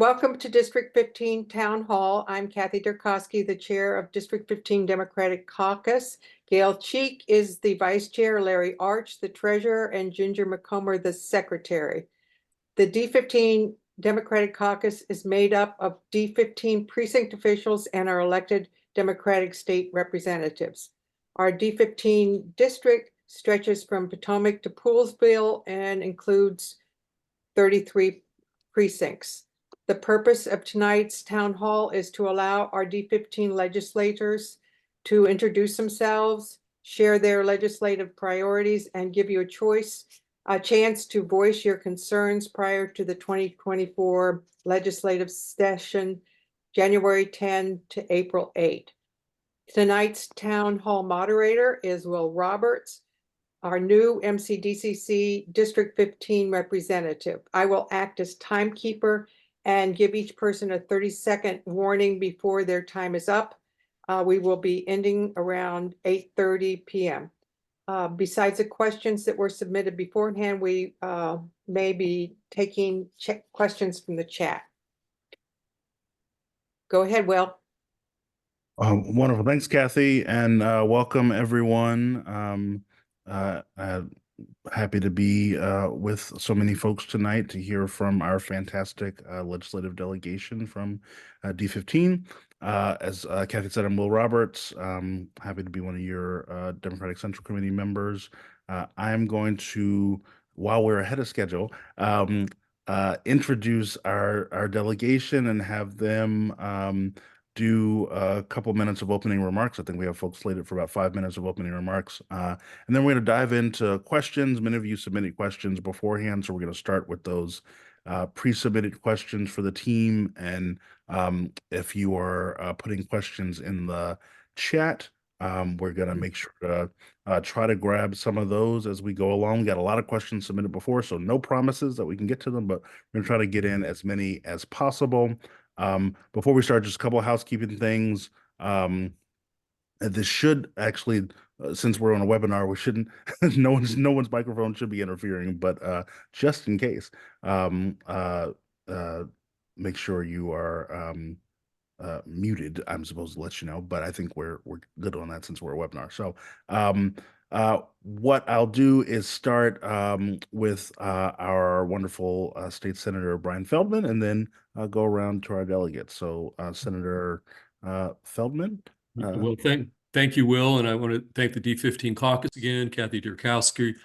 Welcome to District 15 Town Hall. I'm Kathy Durkowski, the chair of District 15 Democratic Caucus. Gail Cheek is the vice chair, Larry Arch, the treasurer, and Ginger McComber, the secretary. The D15 Democratic Caucus is made up of D15 precinct officials and our elected Democratic state representatives. Our D15 district stretches from Potomac to Poolesville and includes 33 precincts. The purpose of tonight's town hall is to allow our D15 legislators to introduce themselves, share their legislative priorities, and give you a chance to voice your concerns prior to the 2024 legislative session, January 10 to April 8. Tonight's town hall moderator is Will Roberts, our new MCDCC District 15 representative. I will act as timekeeper and give each person a 30-second warning before their time is up. We will be ending around 8:30 p.m. Besides the questions that were submitted beforehand, we may be taking questions from the chat. Go ahead, Will. Wonderful. Thanks, Kathy, and welcome everyone. Happy to be with so many folks tonight to hear from our fantastic legislative delegation from D15. As Kathy said, I'm Will Roberts. Happy to be one of your Democratic Central Committee members. I'm going to, while we're ahead of schedule, introduce our delegation and have them do a couple minutes of opening remarks. I think we have folks slated for about 5 minutes of opening remarks. And then we're going to dive into questions. Many of you submitted questions beforehand, so we're going to start with those pre-submitted questions for the team. And if you are putting questions in the chat, we're going to make sure to try to grab some of those as we go along. We got a lot of questions submitted before, so no promises that we can get to them, but we're going to try to get in as many as possible. Before we start, just a couple of housekeeping things. This should actually, since we're on a webinar, we shouldn't, no one's microphone should be interfering, but just in case, make sure you are muted. I'm supposed to let you know, but I think we're good on that since we're a webinar. So what I'll do is start with our wonderful State Senator Brian Feldman, and then I'll go around to our delegates. So Senator Feldman. Well, thank you, Will, and I want to thank the D15 caucus again, Kathy Durkowski,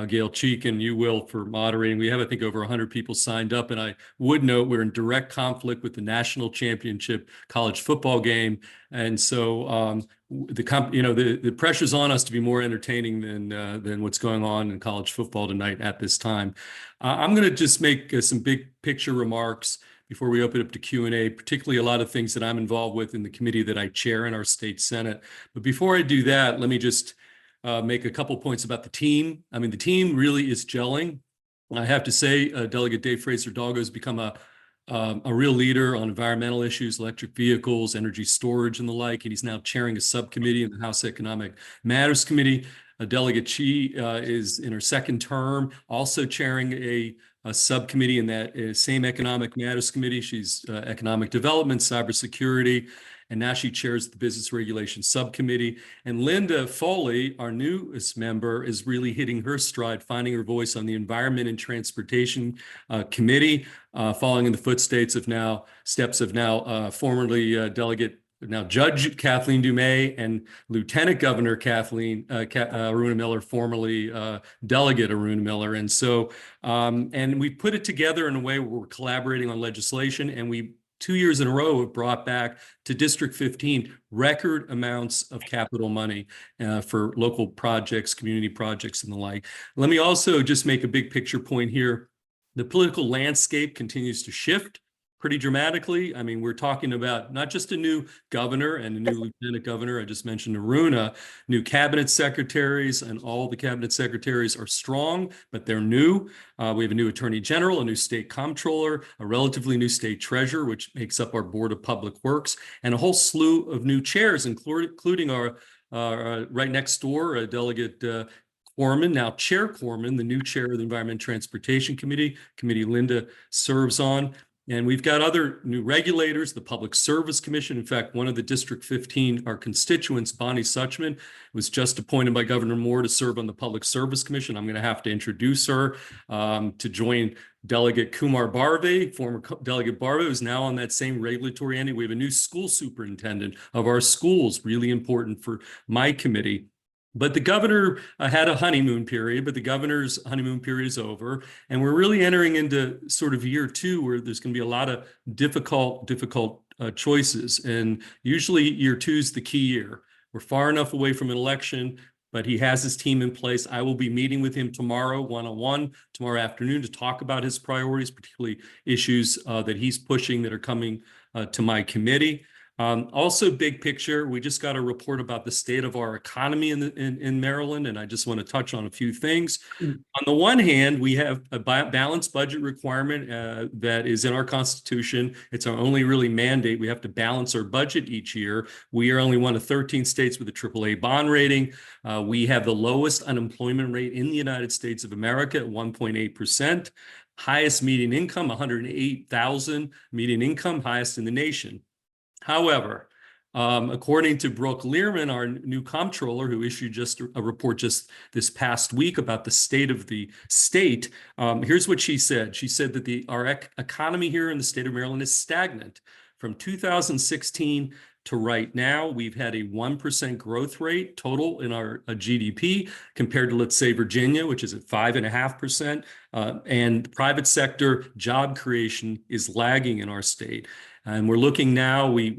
Gail Cheek, and you, Will, for moderating. We have, I think, over 100 people signed up, and I would note we're in direct conflict with the national championship college football game, and so the pressure's on us to be more entertaining than what's going on in college football tonight at this time. I'm going to just make some big picture remarks before we open up to Q&A, particularly a lot of things that I'm involved with in the committee that I chair in our state Senate. But before I do that, let me just make a couple points about the team. I mean, the team really is gelling. I have to say, Delegate Dave Fraser-Hidalgo has become a real leader on environmental issues, electric vehicles, energy storage, and the like. And he's now chairing a subcommittee in the House Economic Matters Committee. Delegate Chi is in her second term, also chairing a subcommittee in that same Economic Matters Committee. She's Economic Development, Cybersecurity, and now she chairs the Business Regulation Subcommittee. And Linda Foley, our newest member, is really hitting her stride, finding her voice on the Environment and Transportation Committee, following in the footsteps of formerly Judge Kathleen Dumais and Lieutenant Governor Aruna Miller, formerly Delegate Aruna Miller. And so, and we put it together in a way where we're collaborating on legislation, and we 2 years in a row have brought back to District 15 record amounts of capital money for local projects, community projects, and the like. Let me also just make a big picture point here. The political landscape continues to shift pretty dramatically. I mean, we're talking about not just a new governor and a new lieutenant governor. I just mentioned Aruna, new cabinet secretaries, and all the cabinet secretaries are strong, but they're new. We have a new attorney general, a new state comptroller, a relatively new state treasurer, which makes up our Board of Public Works, and a whole slew of new chairs, including our right next door, Delegate Corman, now Chair Corman, the new chair of the Environment and Transportation Committee Linda serves on. And we've got other new regulators, the Public Service Commission. In fact, one of the District 15, our constituents, Bonnie Suchman, was just appointed by Governor Moore to serve on the Public Service Commission. I'm going to have to introduce her to join Delegate Kumar Barve, former Delegate Barve, who's now on that same regulatory entity. We have a new school superintendent of our schools, really important for my committee. But the governor had a honeymoon period, but the governor's honeymoon period is over. And we're really entering into sort of year 2 where there's going to be a lot of difficult choices. And usually year 2 is the key year. We're far enough away from an election, but he has his team in place. I will be meeting with him tomorrow, one-on-one, tomorrow afternoon, to talk about his priorities, particularly issues that he's pushing that are coming to my committee. Also, big picture, we just got a report about the state of our economy in Maryland, and I just want to touch on a few things. On the one hand, we have a balanced budget requirement that is in our Constitution. It's our only really mandate. We have to balance our budget each year. We are only one of 13 states with a AAA bond rating. We have the lowest unemployment rate in the United States of America at 1.8%. Highest median income, 108,000 median income, highest in the nation. However, according to Brooke Learman, our new comptroller, who issued just a report just this past week about the state of the state, here's what she said. She said that our economy here in the state of Maryland is stagnant. From 2016 to right now, we've had a 1% growth rate total in our GDP compared to, let's say, Virginia, which is at 5.5%. And private sector job creation is lagging in our state. And we're looking now, we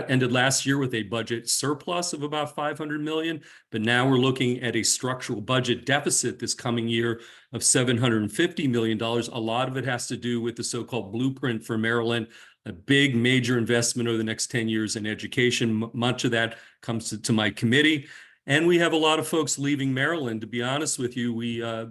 ended last year with a budget surplus of about $500 million, but now we're looking at a structural budget deficit this coming year of $750 million. A lot of it has to do with the so-called Blueprint for Maryland, a big major investment over the next 10 years in education. Much of that comes to my committee. And we have a lot of folks leaving Maryland. To be honest with you,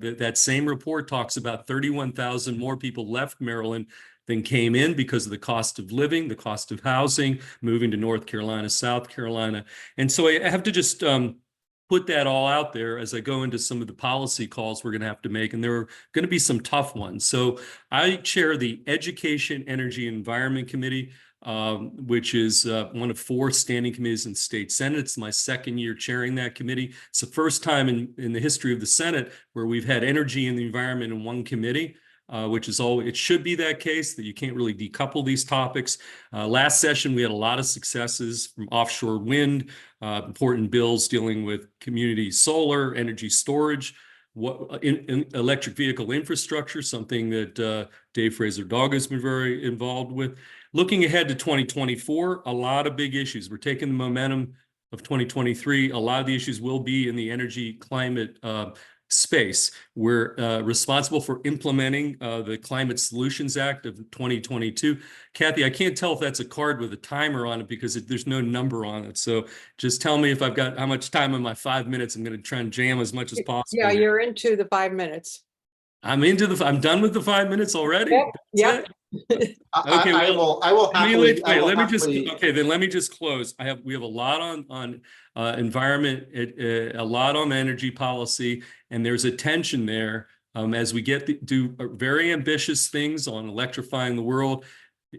that same report talks about 31,000 more people left Maryland than came in because of the cost of living, the cost of housing, moving to North Carolina, South Carolina. And so I have to just put that all out there as I go into some of the policy calls we're going to have to make. And there are going to be some tough ones. So I chair the Education, Energy, and Environment Committee, which is one of 4 standing committees in the state Senate. It's my second year chairing that committee. It's the first time in the history of the Senate where we've had energy and the environment in one committee. Which is all, it should be that case, that you can't really decouple these topics. Last session, we had a lot of successes from offshore wind, important bills dealing with community solar, energy storage, electric vehicle infrastructure, something that Dave Fraser-Hidalgo has been very involved with. Looking ahead to 2024, a lot of big issues. We're taking the momentum of 2023. A lot of the issues will be in the energy climate space. We're responsible for implementing the Climate Solutions Act of 2022. Kathy, I can't tell if that's a card with a timer on it because there's no number on it. So just tell me if I've got how much time in my 5 minutes. I'm going to try and jam as much as possible. Yeah, you're into the 5 minutes. I'm done with the 5 minutes already. Yep. Okay, I will happily. Okay, then let me just close. We have a lot on environment, a lot on energy policy, and there's a tension there as we do very ambitious things on electrifying the world.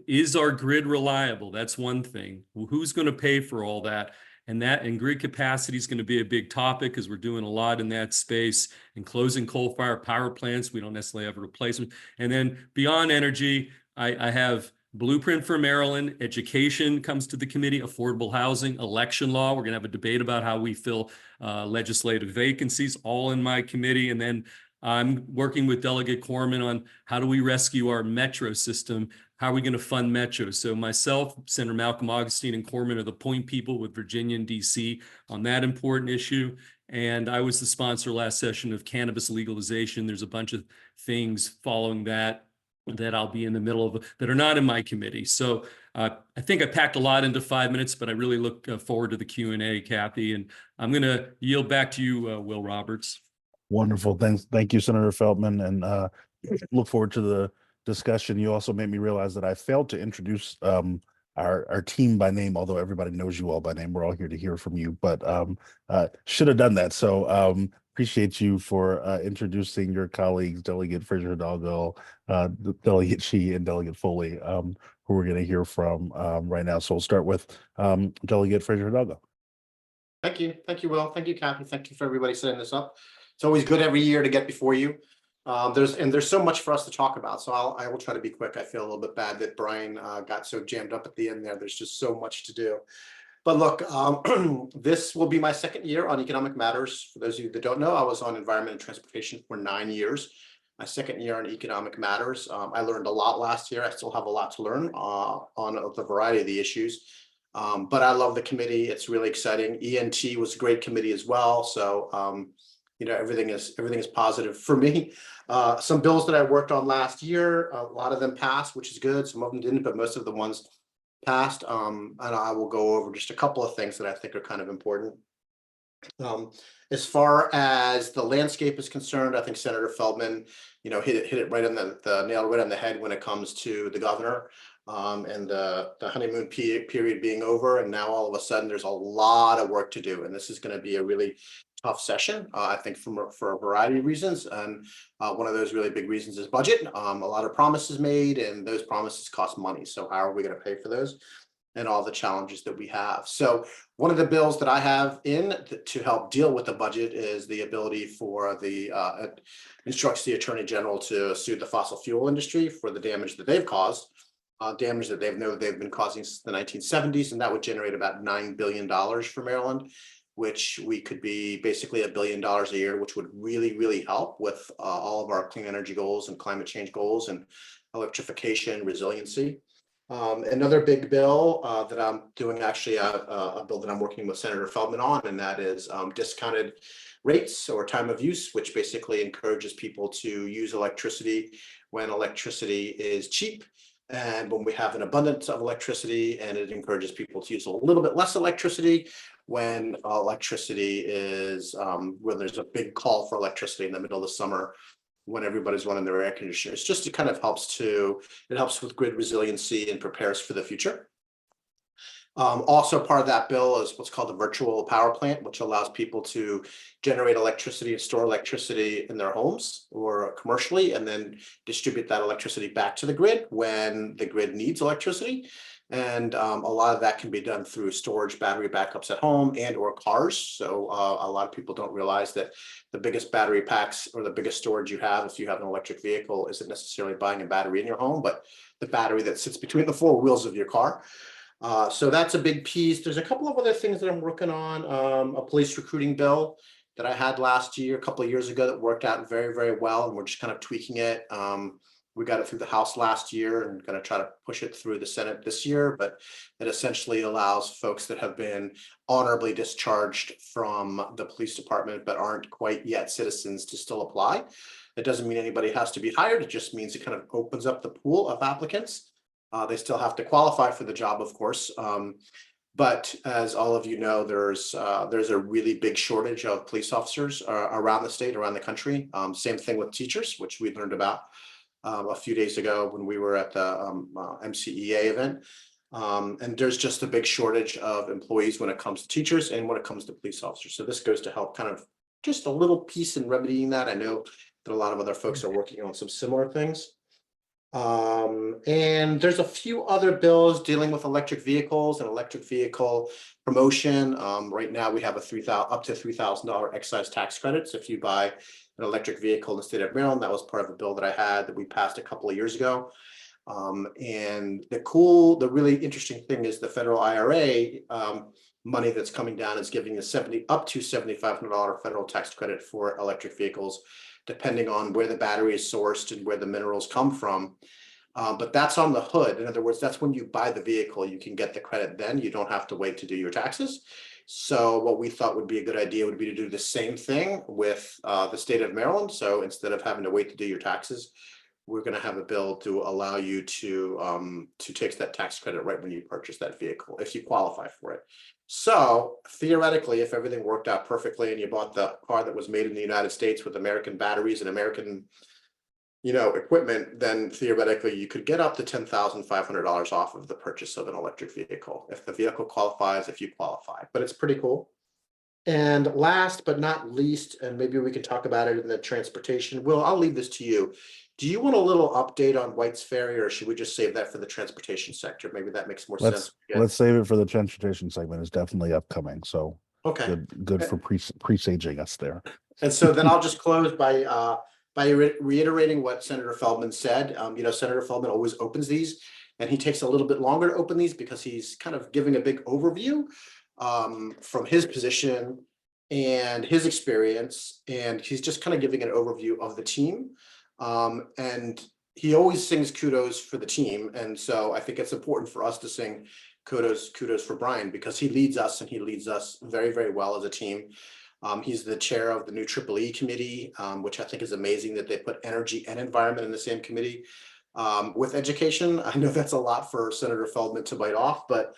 Is our grid reliable? That's one thing. Who's going to pay for all that? And grid capacity is going to be a big topic because we're doing a lot in that space. And closing coal-fired power plants, we don't necessarily have a replacement. And then beyond energy, I have Blueprint for Maryland, education comes to the committee, affordable housing, election law. We're going to have a debate about how we fill legislative vacancies, all in my committee. And then I'm working with Delegate Corman on how do we rescue our metro system? How are we going to fund metro? So myself, Senator Malcolm Augustine, and Corman are the point people with Virginia and DC on that important issue. And I was the sponsor last session of cannabis legalization. There's a bunch of things following that I'll be in the middle of that are not in my committee. So I think I packed a lot into 5 minutes, but I really look forward to the Q&A, Kathy. And I'm going to yield back to you, Will Roberts. Wonderful. Thank you, Senator Feldman, and look forward to the discussion. You also made me realize that I failed to introduce our team by name, although everybody knows you all by name. We're all here to hear from you, but should have done that. So appreciate you for introducing your colleagues, Delegate Fraser-Hidalgo, Delegate Shi, and Delegate Foley, who we're going to hear from right now. So we'll start with Delegate Fraser-Hidalgo. Thank you. Thank you, Will. Thank you, Kathy. Thank you for everybody setting this up. It's always good every year to get before you. There's so much for us to talk about. So I will try to be quick. I feel a little bit bad that Brian got so jammed up at the end there. There's just so much to do. But look, this will be my second year on Economic Matters. For those of you that don't know, I was on Environment and Transportation for 9 years. My second year on Economic Matters. I learned a lot last year. I still have a lot to learn on the variety of the issues. But I love the committee. It's really exciting. ENT was a great committee as well. So, everything is positive for me. Some bills that I worked on last year, a lot of them passed, which is good. Some of them didn't, but most of the ones passed. And I will go over just a couple of things that I think are kind of important. As far as the landscape is concerned, I think Senator Feldman, hit it right on the nail right on the head when it comes to the governor and the honeymoon period being over. And now all of a sudden there's a lot of work to do. And this is going to be a really tough session, I think, for a variety of reasons. And one of those really big reasons is budget. A lot of promises made, and those promises cost money. So how are we going to pay for those? And all the challenges that we have. So one of the bills that I have in to help deal with the budget is the ability for the instructs the Attorney General to sue the fossil fuel industry for the damage that they've caused, damage that they've been causing since the 1970s, and that would generate about $9 billion for Maryland, which we could be basically $1 billion a year, which would really, really help with all of our clean energy goals and climate change goals and electrification, resiliency. Another big bill that I'm doing, actually a bill that I'm working with Senator Feldman on, and that is discounted rates or time of use, which basically encourages people to use electricity when electricity is cheap and when we have an abundance of electricity, and it encourages people to use a little bit less electricity when electricity is when there's a big call for electricity in the middle of the summer, when everybody's running their air conditioners. Just it kind of helps with grid resiliency and prepares for the future. Also part of that bill is what's called the virtual power plant, which allows people to generate electricity and store electricity in their homes or commercially, and then distribute that electricity back to the grid when the grid needs electricity. And a lot of that can be done through storage, battery backups at home and or cars. So a lot of people don't realize that the biggest battery packs or the biggest storage you have if you have an electric vehicle isn't necessarily buying a battery in your home, but the battery that sits between the four wheels of your car. So that's a big piece. There's a couple of other things that I'm working on. A police recruiting bill that I had last year, a couple of years ago, that worked out very, very well. And we're just kind of tweaking it. We got it through the House last year and going to try to push it through the Senate this year, but it essentially allows folks that have been honorably discharged from the police department but aren't quite yet citizens to still apply. It doesn't mean anybody has to be hired. It just means it kind of opens up the pool of applicants. They still have to qualify for the job, of course. But as all of you know, there's a really big shortage of police officers around the state, around the country. Same thing with teachers, which we learned about a few days ago when we were at the MCEA event. And there's just a big shortage of employees when it comes to teachers and when it comes to police officers. So this goes to help kind of just a little piece in remedying that. I know that a lot of other folks are working on some similar things. And there's a few other bills dealing with electric vehicles and electric vehicle promotion. Right now we have up to $3,000 excise tax credits if you buy an electric vehicle in the state of Maryland. That was part of a bill that I had that we passed a couple of years ago. And the really interesting thing is the federal IRA money that's coming down is giving up to $7,500 federal tax credit for electric vehicles, depending on where the battery is sourced and where the minerals come from. But that's on the hood. In other words, that's when you buy the vehicle, you can get the credit then. You don't have to wait to do your taxes. So what we thought would be a good idea would be to do the same thing with the state of Maryland. So instead of having to wait to do your taxes, we're going to have a bill to allow you to take that tax credit right when you purchase that vehicle, if you qualify for it. So theoretically, if everything worked out perfectly and you bought the car that was made in the United States with American batteries and American, equipment, then theoretically you could get up to $10,500 off of the purchase of an electric vehicle if the vehicle qualifies, if you qualify. But it's pretty cool. And last but not least, and maybe we can talk about it in the transportation. Will, I'll leave this to you. Do you want a little update on White's Ferry, or should we just save that for the transportation sector? Maybe that makes more sense. Let's save it for the transportation segment. It's definitely upcoming. So Okay. good for presaging us there. And so then I'll just close by reiterating what Senator Feldman said. Senator Feldman always opens these, and he takes a little bit longer to open these because he's kind of giving a big overview from his position and his experience, and he's just kind of giving an overview of the team. And he always sings kudos for the team, and so I think it's important for us to sing kudos for Brian, because he leads us, and he leads us very, very well as a team. He's the chair of the new EEE committee, which I think is amazing that they put energy and environment in the same committee with education. I know that's a lot for Senator Feldman to bite off, but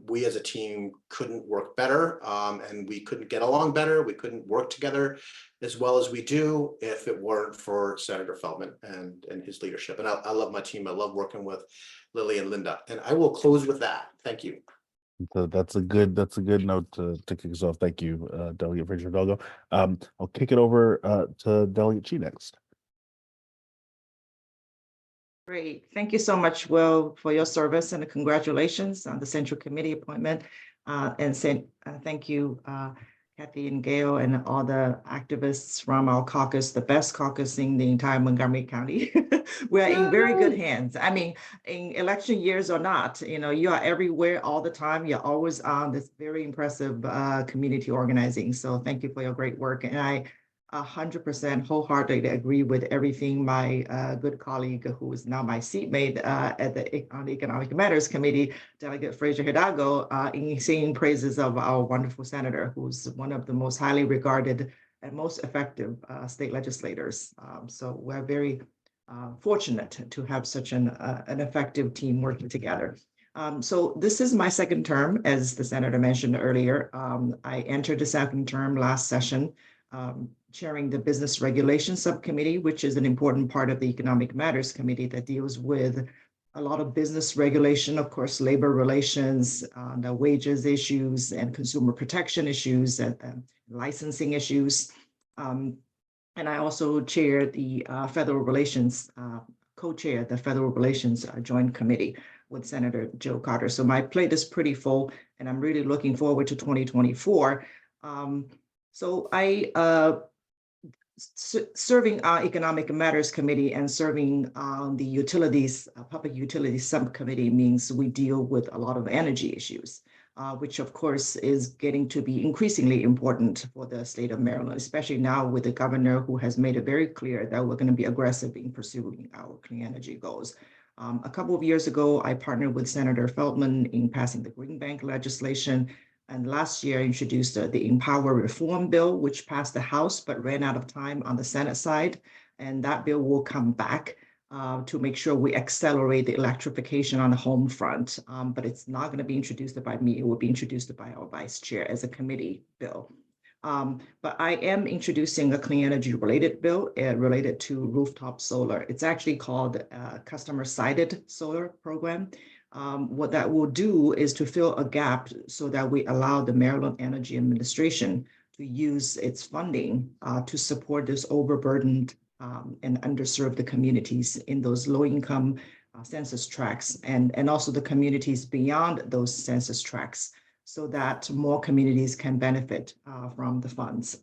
we as a team couldn't work better, and we couldn't get along better. We couldn't work together as well as we do if it weren't for Senator Feldman and his leadership. And I love my team. I love working with Lily and Linda. And I will close with that. Thank you. So that's a good note to kick us off. Thank you, Delegate Fraser-Hidalgo. I'll kick it over to Delegate Chi next. Great. Thank you so much, Will, for your service, and congratulations on the Central Committee appointment. Thank you, Kathy and Gail, and all the activists from our caucus, the best caucus in the entire Montgomery County. We're in very good hands. I mean, in election years or not, you are everywhere all the time. You're always on this very impressive community organizing. So thank you for your great work. And I 100% wholeheartedly agree with everything my good colleague, who is now my seatmate on the Economic Matters Committee, Delegate Fraser-Hidalgo, in singing praises of our wonderful senator, who's one of the most highly regarded and most effective state legislators. So we're very fortunate to have such an effective team working together. So this is my second term, as the senator mentioned earlier. I entered the second term last session, chairing the Business Regulation Subcommittee, which is an important part of the Economic Matters Committee that deals with a lot of business regulation, of course, labor relations, the wages issues, and consumer protection issues, and licensing issues. And I also chair the Federal Relations, co-chair the Federal Relations Joint Committee with Senator Joe Carter. So my plate is pretty full, and I'm really looking forward to 2024. So I serving our Economic Matters Committee and serving on the Utilities, Public Utilities Subcommittee means we deal with a lot of energy issues, which of course is getting to be increasingly important for the state of Maryland, especially now with the governor who has made it very clear that we're going to be aggressive in pursuing our clean energy goals. A couple of years ago, I partnered with Senator Feldman in passing the Green Bank legislation, and last year introduced the Empower Reform Bill, which passed the House but ran out of time on the Senate side. And that bill will come back to make sure we accelerate the electrification on the home front. But it's not going to be introduced by me. It will be introduced by our vice chair as a committee bill. But I am introducing a clean energy related bill related to rooftop solar. It's actually called Customer Sited Solar Program. What that will do is to fill a gap so that we allow the Maryland Energy Administration to use its funding to support this overburdened and underserved communities in those low-income census tracts, and also the communities beyond those census tracts, so that more communities can benefit from the funds.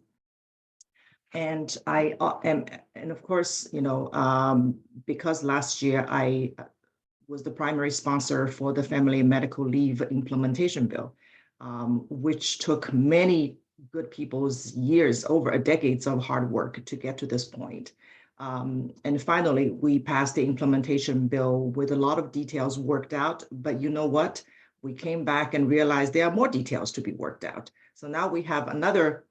And I am, and of course, because last year I was the primary sponsor for the Family and Medical Leave Implementation Bill, which took many good people's years, over a decades of hard work to get to this point. And finally, we passed the implementation bill with a lot of details worked out, but you know what? We came back and realized there are more details to be worked out. So now we have another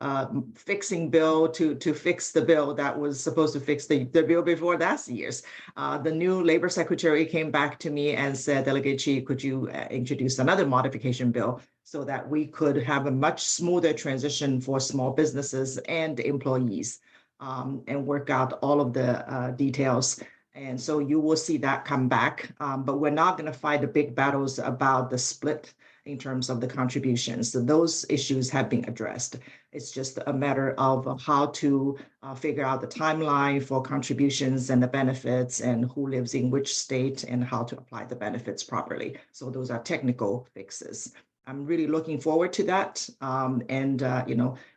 fixing bill to fix the bill that was supposed to fix the bill before last year's. The new labor secretary came back to me and said, Delegate Chi, could you introduce another modification bill so that we could have a much smoother transition for small businesses and employees, and work out all of the details. And so you will see that come back, but we're not going to fight the big battles about the split in terms of the contributions. So those issues have been addressed. It's just a matter of how to figure out the timeline for contributions and the benefits and who lives in which state and how to apply the benefits properly. So those are technical fixes. I'm really looking forward to that.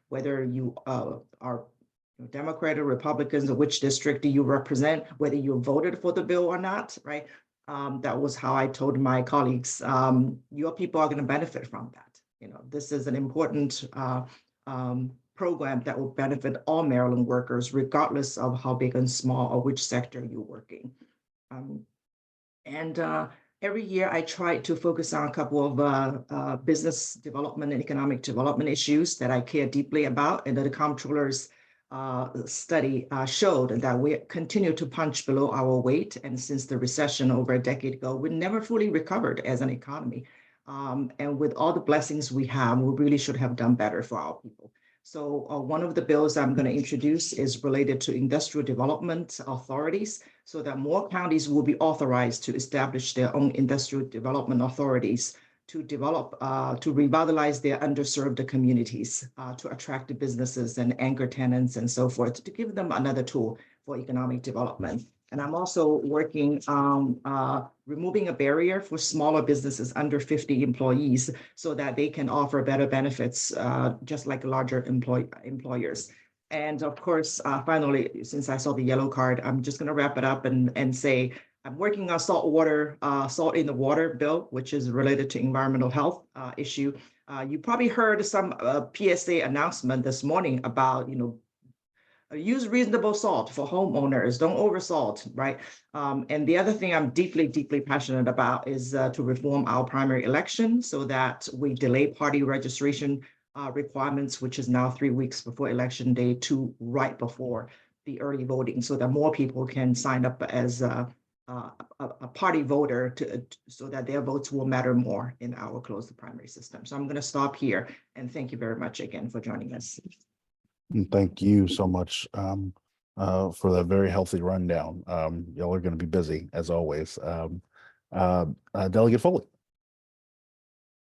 Whether you are Democrat or Republicans, or which district do you represent, whether you voted for the bill or not, right? That was how I told my colleagues, your people are going to benefit from that. This is an important program that will benefit all Maryland workers, regardless of how big and small or which sector you're working. Every year I try to focus on a couple of business development and economic development issues that I care deeply about, and that the comptroller's study showed that we continue to punch below our weight. And since the recession over a decade ago, we never fully recovered as an economy. And with all the blessings we have, we really should have done better for our people. So one of the bills I'm going to introduce is related to industrial development authorities, so that more counties will be authorized to establish their own industrial development authorities to develop, to revitalize their underserved communities, to attract the businesses and anchor tenants and so forth, to give them another tool for economic development. And I'm also working on removing a barrier for smaller businesses under 50 employees so that they can offer better benefits, just like larger employers. And of course, finally, since I saw the yellow card, I'm just going to wrap it up and say, I'm working on salt in the water bill, which is related to environmental health issue. You probably heard some PSA announcement this morning about, use reasonable salt for homeowners, don't oversalt, right? And the other thing I'm deeply, deeply passionate about is to reform our primary election so that we delay party registration requirements, which is now 3 weeks before election day, to right before the early voting, so that more people can sign up as a party voter so that their votes will matter more in our closed primary system. So I'm going to stop here and thank you very much again for joining us. And thank you so much for that very healthy rundown. Y'all are going to be busy as always. Delegate Foley.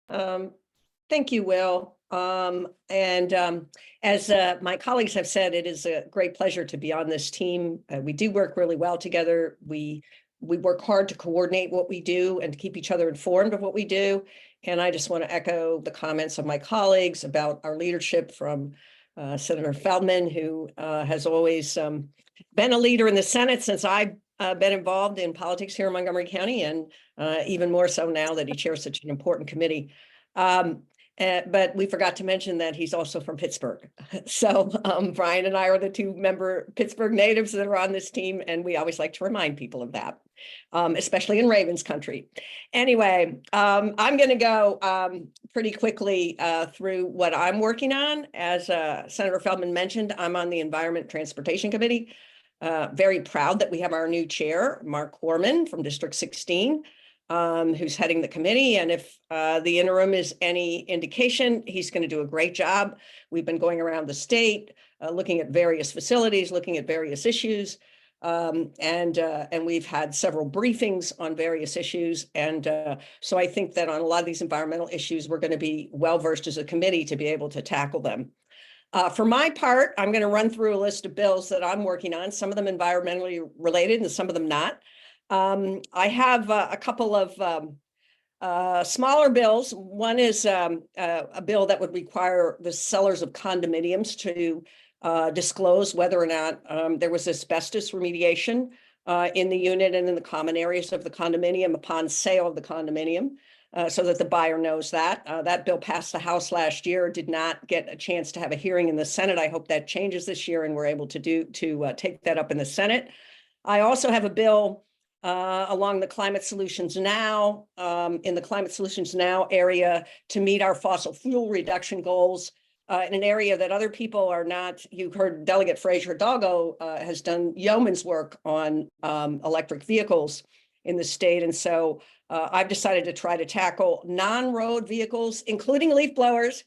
Thank you, Will. As my colleagues have said, it is a great pleasure to be on this team. We do work really well together. We work hard to coordinate what we do and to keep each other informed of what we do. And I just want to echo the comments of my colleagues about our leadership from Senator Feldman, who has always been a leader in the Senate since I've been involved in politics here in Montgomery County, and even more so now that he chairs such an important committee. But we forgot to mention that he's also from Pittsburgh. So Brian and I are the two Pittsburgh natives that are on this team, and we always like to remind people of that, especially in Ravens country. Anyway, I'm going to go pretty quickly through what I'm working on. As Senator Feldman mentioned, I'm on the Environment and Transportation Committee. Very proud that we have our new chair, Mark Horman from District 16. Who's heading the committee. And if the interim is any indication, he's going to do a great job. We've been going around the state, looking at various facilities, looking at various issues. And we've had several briefings on various issues. And so I think that on a lot of these environmental issues, we're going to be well-versed as a committee to be able to tackle them. For my part, I'm going to run through a list of bills that I'm working on, some of them environmentally related and some of them not. I have a couple of smaller bills. One is a bill that would require the sellers of condominiums to disclose whether or not there was asbestos remediation in the unit and in the common areas of the condominium upon sale of the condominium, so that the buyer knows that. That bill passed the House last year, did not get a chance to have a hearing in the Senate. I hope that changes this year and we're able to take that up in the Senate. I also have a bill along the Climate Solutions Now, in the Climate Solutions Now area to meet our fossil fuel reduction goals in an area that other people are not. You heard Delegate Fraser-Hidalgo has done yeoman's work on electric vehicles in the state. And so I've decided to try to tackle non-road vehicles, including leaf blowers.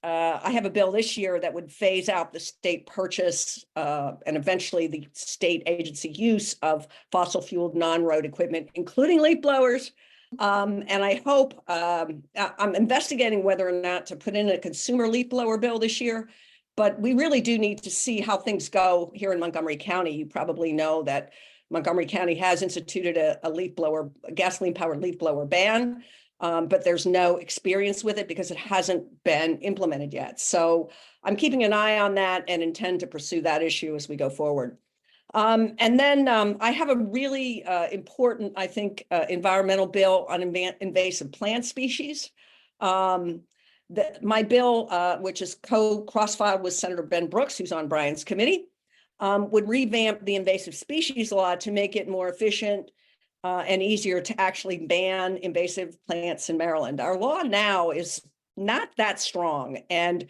I have a bill this year that would phase out the state purchase and eventually the state agency use of fossil fueled non-road equipment, including leaf blowers. And I hope, I'm investigating whether or not to put in a consumer leaf blower bill this year. But we really do need to see how things go here in Montgomery County. You probably know that Montgomery County has instituted a gasoline powered leaf blower ban. But there's no experience with it because it hasn't been implemented yet. So I'm keeping an eye on that and intend to pursue that issue as we go forward. And then I have a really important, I think, environmental bill on invasive plant species. My bill, which is cross-filed with Senator Ben Brooks, who's on Brian's committee, would revamp the invasive species law to make it more efficient and easier to actually ban invasive plants in Maryland. Our law now is not that strong. And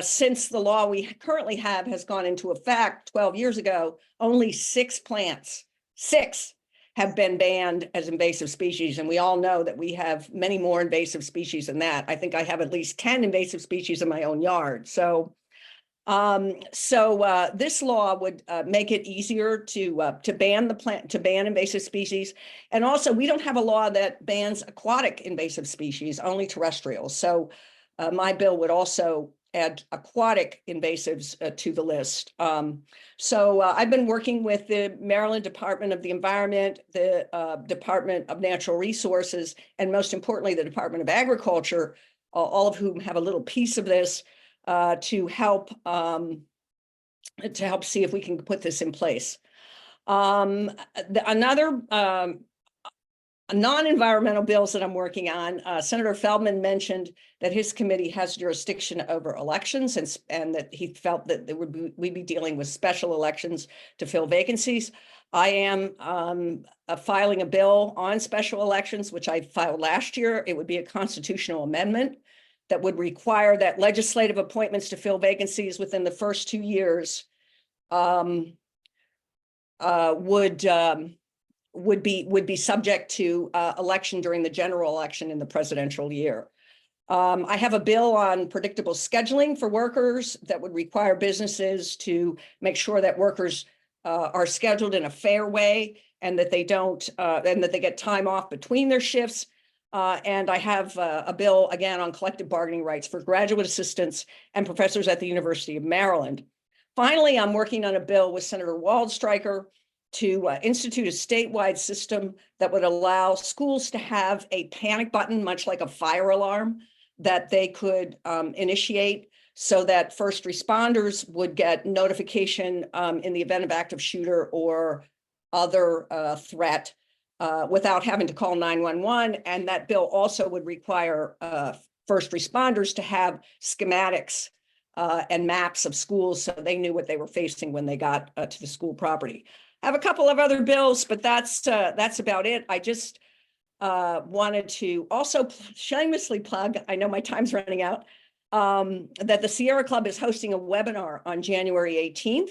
since the law we currently have has gone into effect 12 years ago, only 6 plants, 6 have been banned as invasive species. And we all know that we have many more invasive species than that. I think I have at least 10 invasive species in my own yard. So this law would make it easier to ban invasive species. And also, we don't have a law that bans aquatic invasive species, only terrestrial. So my bill would also add aquatic invasives to the list. I've been working with the Maryland Department of the Environment, the Department of Natural Resources, and most importantly, the Department of Agriculture, all of whom have a little piece of this, to help see if we can put this in place. Another non-environmental bills that I'm working on, Senator Feldman mentioned that his committee has jurisdiction over elections and that he felt that we'd be dealing with special elections to fill vacancies. I am filing a bill on special elections, which I filed last year. It would be a constitutional amendment that would require that legislative appointments to fill vacancies within the first 2 years would be subject to election during the general election in the presidential year. I have a bill on predictable scheduling for workers that would require businesses to make sure that workers are scheduled in a fair way and that they don't and that they get time off between their shifts. And I have a bill again on collective bargaining rights for graduate assistants and professors at the University of Maryland. Finally, I'm working on a bill with Senator Waldstreicher to institute a statewide system that would allow schools to have a panic button, much like a fire alarm, that they could initiate so that first responders would get notification in the event of active shooter or other threat without having to call 911. And that bill also would require first responders to have schematics and maps of schools so they knew what they were facing when they got to the school property. I have a couple of other bills, but that's about it. I just wanted to also shamelessly plug, I know my time's running out, that the Sierra Club is hosting a webinar on January 18th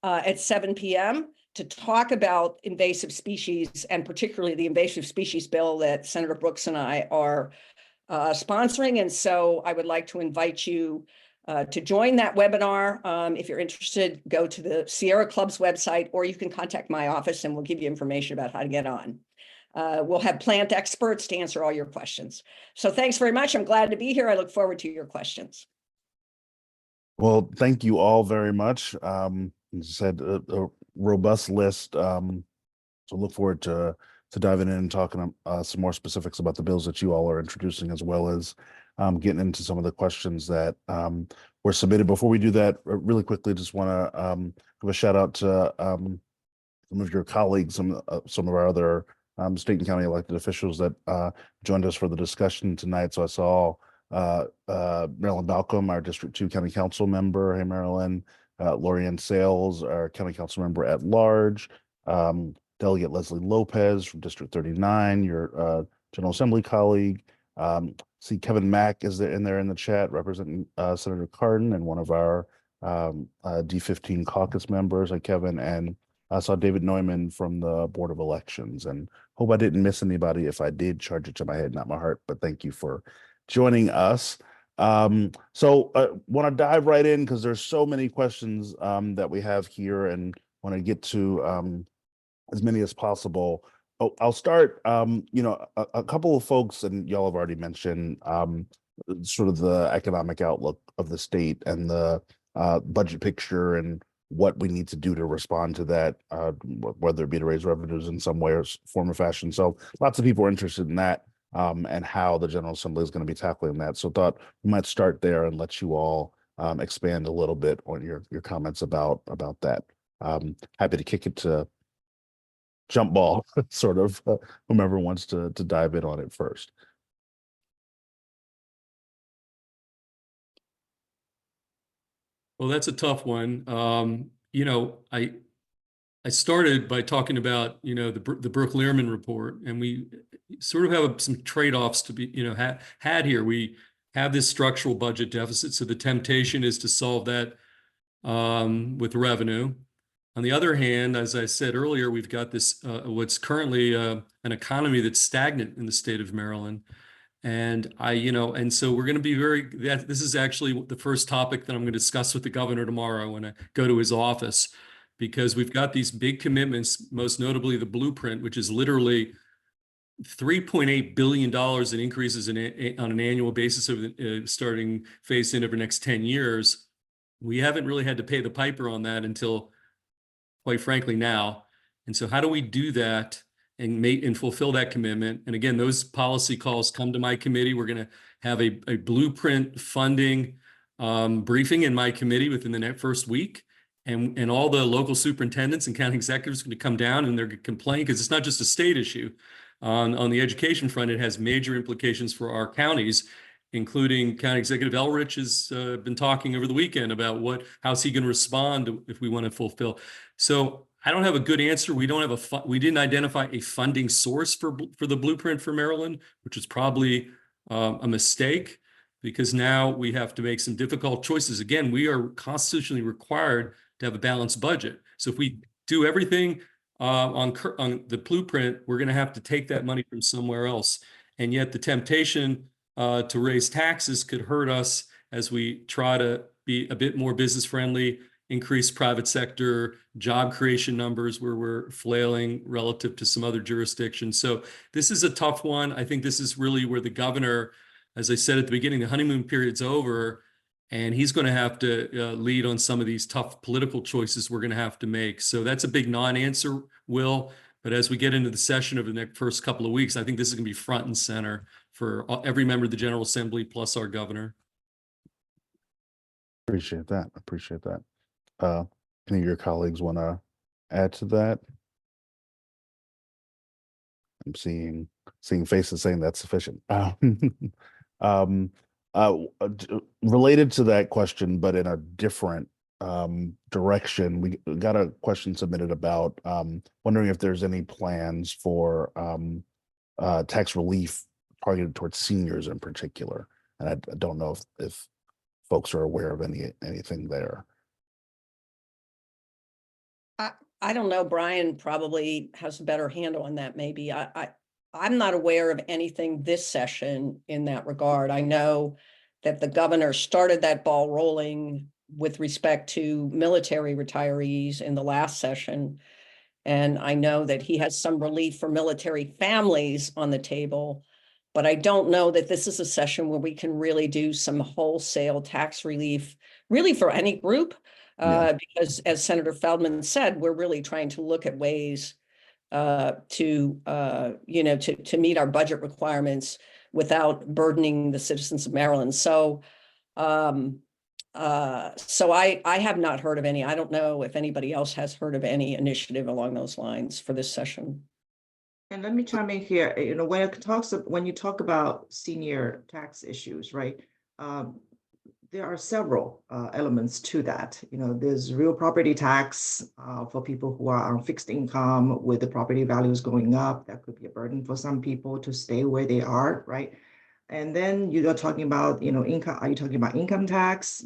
at 7 p.m. to talk about invasive species, and particularly the invasive species bill that Senator Brooks and I are sponsoring. And so I would like to invite you to join that webinar. If you're interested, go to the Sierra Club's website, or you can contact my office and we'll give you information about how to get on. We'll have plant experts to answer all your questions. So thanks very much. I'm glad to be here. I look forward to your questions. Well, thank you all very much. As I said, a robust list. So look forward to diving in and talking some more specifics about the bills that you all are introducing, as well as getting into some of the questions that were submitted. Before we do that, really quickly, just want to give a shout out to some of your colleagues, some of our other state and county elected officials that joined us for the discussion tonight. So I saw Marilyn Balcom, our District 2 County Council member. Hey, Marilyn. Lorianne Sales, our County Council member at large. Delegate Leslie Lopez from District 39, your General Assembly colleague. See Kevin Mack is there in the chat representing Senator Cardin, and one of our D15 caucus members. Hi, Kevin. And I saw David Neumann from the Board of Elections, and hope I didn't miss anybody. If I did, charge it to my head, not my heart, but thank you for joining us. So I want to dive right in because there's so many questions that we have here, and want to get to as many as possible. I'll start. A couple of folks, and y'all have already mentioned sort of the economic outlook of the state and the budget picture and what we need to do to respond to that, whether it be to raise revenues in some way or form or fashion. So lots of people are interested in that and how the General Assembly is going to be tackling that. So thought we might start there and let you all expand a little bit on your comments about that. Happy to kick it to jump ball, sort of whomever wants to dive in on it first. Well, that's a tough one. I started by talking about, the Brooke-Lierman report, and we sort of have some trade-offs to be, had here. We have this structural budget deficit, so the temptation is to solve that with revenue. On the other hand, as I said earlier, we've got this what's currently an economy that's stagnant in the state of Maryland. And so we're going to be this is actually the first topic that I'm going to discuss with the governor tomorrow when I go to his office, because we've got these big commitments, most notably the blueprint, which is literally $3.8 billion in increases on an annual basis over the starting phase in over the next 10 years. We haven't really had to pay the piper on that until, quite frankly, now. And so how do we do that and fulfill that commitment? And again, those policy calls come to my committee. We're going to have a blueprint funding briefing in my committee within the first week. And all the local superintendents and county executives are going to come down and they're going to complain, because it's not just a state issue. On the education front, it has major implications for our counties, including County Executive Elrich has been talking over the weekend about how's he going to respond if we want to fulfill. So I don't have a good answer. We didn't identify a funding source for the blueprint for Maryland, which is probably a mistake, because now we have to make some difficult choices. Again, we are constitutionally required to have a balanced budget. So if we do everything on the blueprint, we're going to have to take that money from somewhere else. And yet the temptation to raise taxes could hurt us as we try to be a bit more business friendly, increase private sector job creation numbers where we're flailing relative to some other jurisdictions. So this is a tough one. I think this is really where the governor, as I said at the beginning, the honeymoon period's over, and he's going to have to lead on some of these tough political choices we're going to have to make. So that's a big non-answer, Will. But as we get into the session over the next first couple of weeks, I think this is going to be front and center for every member of the General Assembly plus our governor. Appreciate that. Any of your colleagues want to add to that? I'm seeing faces saying that's sufficient. Related to that question, but in a different direction, we got a question submitted about wondering if there's any plans for tax relief targeted towards seniors in particular. And I don't know if folks are aware of anything there. I don't know. Brian probably has a better handle on that. Maybe I'm not aware of anything this session in that regard. I know that the governor started that ball rolling with respect to military retirees in the last session. And I know that he has some relief for military families on the table, but I don't know that this is a session where we can really do some wholesale tax relief, really for any group. Because as Senator Feldman said, we're really trying to look at ways to meet our budget requirements without burdening the citizens of Maryland. So I have not heard of any. I don't know if anybody else has heard of any initiative along those lines for this session. And let me chime in here. When you talk about senior tax issues, right? There are several elements to that. There's real property tax for people who are on fixed income with the property values going up. That could be a burden for some people to stay where they are, right? And then you're talking about, income. Are you talking about income tax?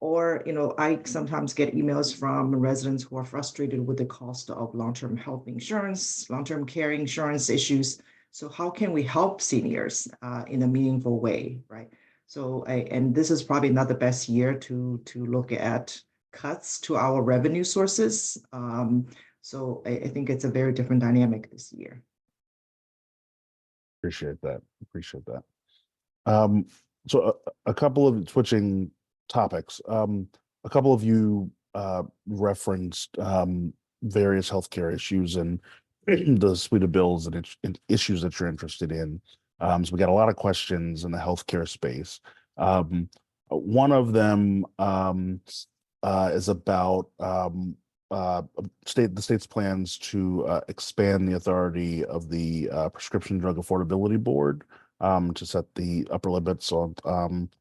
Or I sometimes get emails from residents who are frustrated with the cost of long-term health insurance, long-term care insurance issues. So how can we help seniors in a meaningful way, right? So, and this is probably not the best year to look at cuts to our revenue sources. So I think it's a very different dynamic this year. Appreciate that. Appreciate that. So a couple of switching topics. A couple of you referenced various healthcare issues and the suite of bills and issues that you're interested in. So we got a lot of questions in the healthcare space. One of them is about the state's plans to expand the authority of the Prescription Drug Affordability Board to set the upper limits on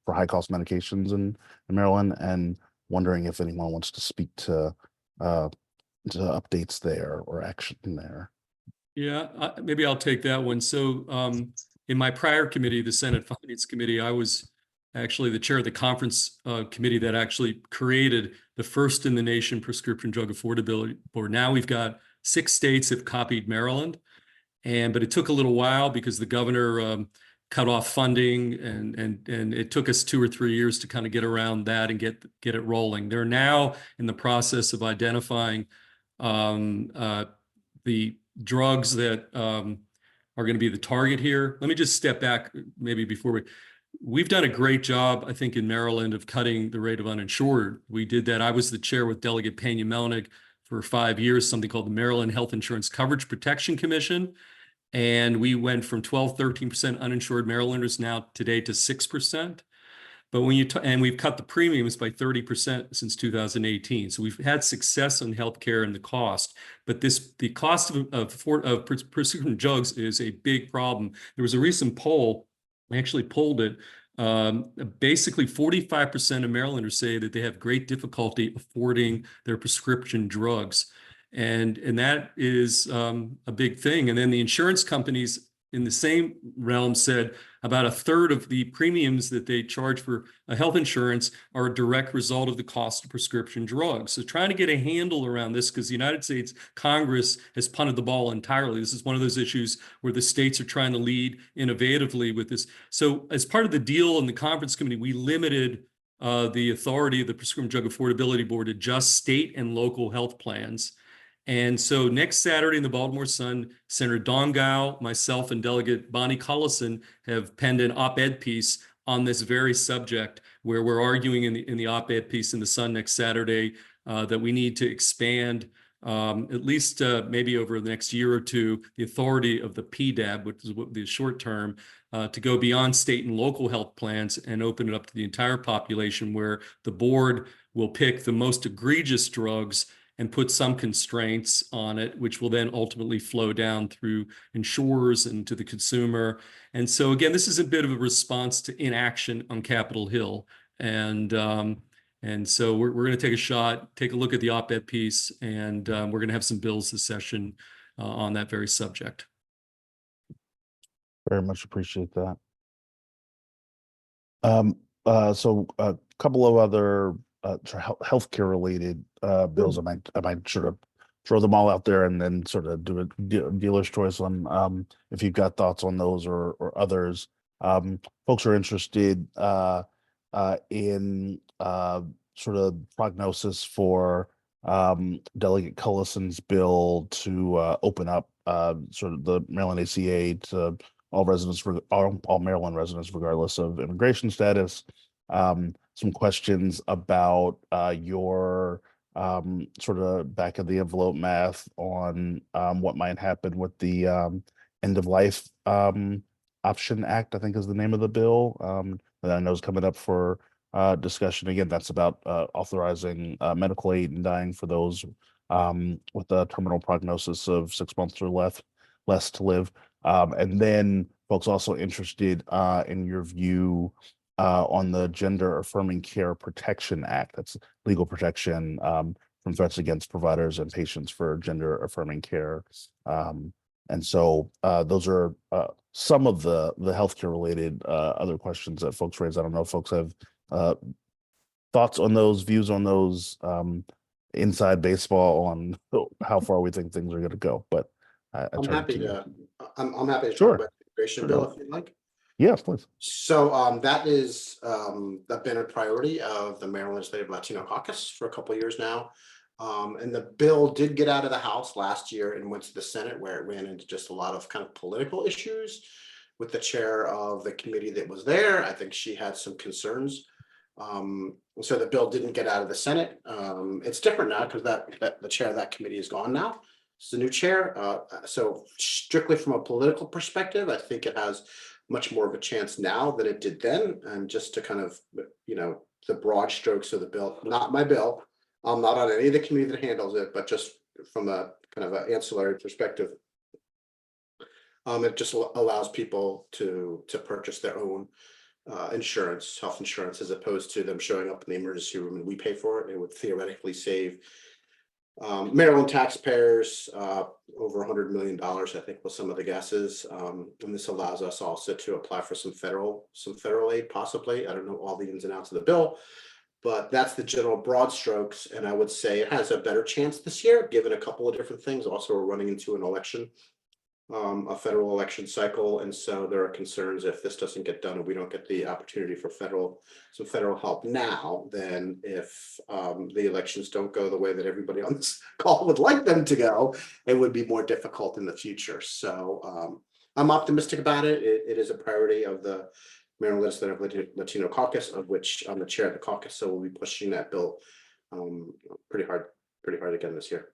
for high cost medications in Maryland, and wondering if anyone wants to speak to updates there or action there. Yeah, maybe I'll take that one. So in my prior committee, the Senate Finance Committee, I was actually the chair of the conference committee that actually created the first in the nation Prescription Drug Affordability Board. Now we've got 6 states have copied Maryland, but it took a little while because the governor cut off funding, and it took us 2 or 3 years to kind of get around that and get it rolling. They're now in the process of identifying the drugs that are going to be the target here. Let me just step back maybe before we've done a great job, I think, in Maryland of cutting the rate of uninsured. We did that. I was the chair with Delegate Pena-Melnick for 5 years, something called the Maryland Health Insurance Coverage Protection Commission. And we went from 12-13% uninsured Marylanders now today to 6%. But when you and we've cut the premiums by 30% since 2018. So we've had success on healthcare and the cost. But the cost of prescription drugs is a big problem. There was a recent poll, I actually polled it. Basically, 45% of Marylanders say that they have great difficulty affording their prescription drugs. And that is a big thing. And then the insurance companies in the same realm said about 1/3 of the premiums that they charge for health insurance are a direct result of the cost of prescription drugs. So trying to get a handle around this, because the United States Congress has punted the ball entirely. This is one of those issues where the states are trying to lead innovatively with this. So as part of the deal in the conference committee, we limited the authority of the Prescription Drug Affordability Board to just state and local health plans. And so next Saturday in the Baltimore Sun, Senator Don Gao, myself, and Delegate Bonnie Cullison have penned an op-ed piece on this very subject, where we're arguing in the op-ed piece in the Sun next Saturday that we need to expand at least maybe over the next year or two, the authority of the PDAB, which is the short term, to go beyond state and local health plans and open it up to the entire population, where the board will pick the most egregious drugs and put some constraints on it, which will then ultimately flow down through insurers and to the consumer. And so again, this is a bit of a response to inaction on Capitol Hill. And so we're going to take a shot, take a look at the op-ed piece, and we're going to have some bills this session on that very subject. Very much appreciate that. So a couple of other healthcare related bills. I might sort of throw them all out there and then sort of do a dealer's choice on if you've got thoughts on those or others. Folks are interested in sort of prognosis for Delegate Cullison's bill to open up sort of the Maryland ACA to all residents, all Maryland residents, regardless of immigration status. Some questions about your sort of back of the envelope math on what might happen with the end of life option act, I think is the name of the bill, that I know is coming up for discussion. Again, that's about authorizing medical aid and dying for those with a terminal prognosis of 6 months or less to live. And then folks also interested in your view on the Gender Affirming Care Protection Act. That's legal protection from threats against providers and patients for gender affirming care. And so those are some of the healthcare related other questions that folks raise. I don't know if folks have thoughts on those, views on those, inside baseball on how far we think things are going to go. But I'm happy to Sure. talk about the immigration bill if you'd like. Yes, please. So that is that's been a priority of the Maryland Legislative Latino Caucus for a couple of years now. And the bill did get out of the House last year and went to the Senate, where it went into just a lot of kind of political issues. with the chair of the committee that was there. I think she had some concerns. So the bill didn't get out of the Senate. It's different now because that the chair of that committee is gone now. It's a new chair. So strictly from a political perspective, I think it has much more of a chance now than it did then. And just to kind of, you know, the broad strokes of the bill, not my bill. I'm not on any of the committee that handles it, but just from a kind of an ancillary perspective. It just allows people to purchase their own insurance, health insurance, as opposed to them showing up in the emergency room and we pay for it. It would theoretically save Maryland taxpayers over $100 million, I think, was some of the guesses. And this allows us also to apply for some federal aid, possibly. I don't know all the ins and outs of the bill, but that's the general broad strokes. And I would say it has a better chance this year, given a couple of different things. Also, we're running into an election, a federal election cycle. And so there are concerns if this doesn't get done and we don't get the opportunity for some federal help now, then if the elections don't go the way that everybody on this call would like them to go, it would be more difficult in the future. So I'm optimistic about it. It is a priority of the Maryland Legislative Latino Caucus, of which I'm the chair of the caucus. So we'll be pushing that bill pretty hard again this year.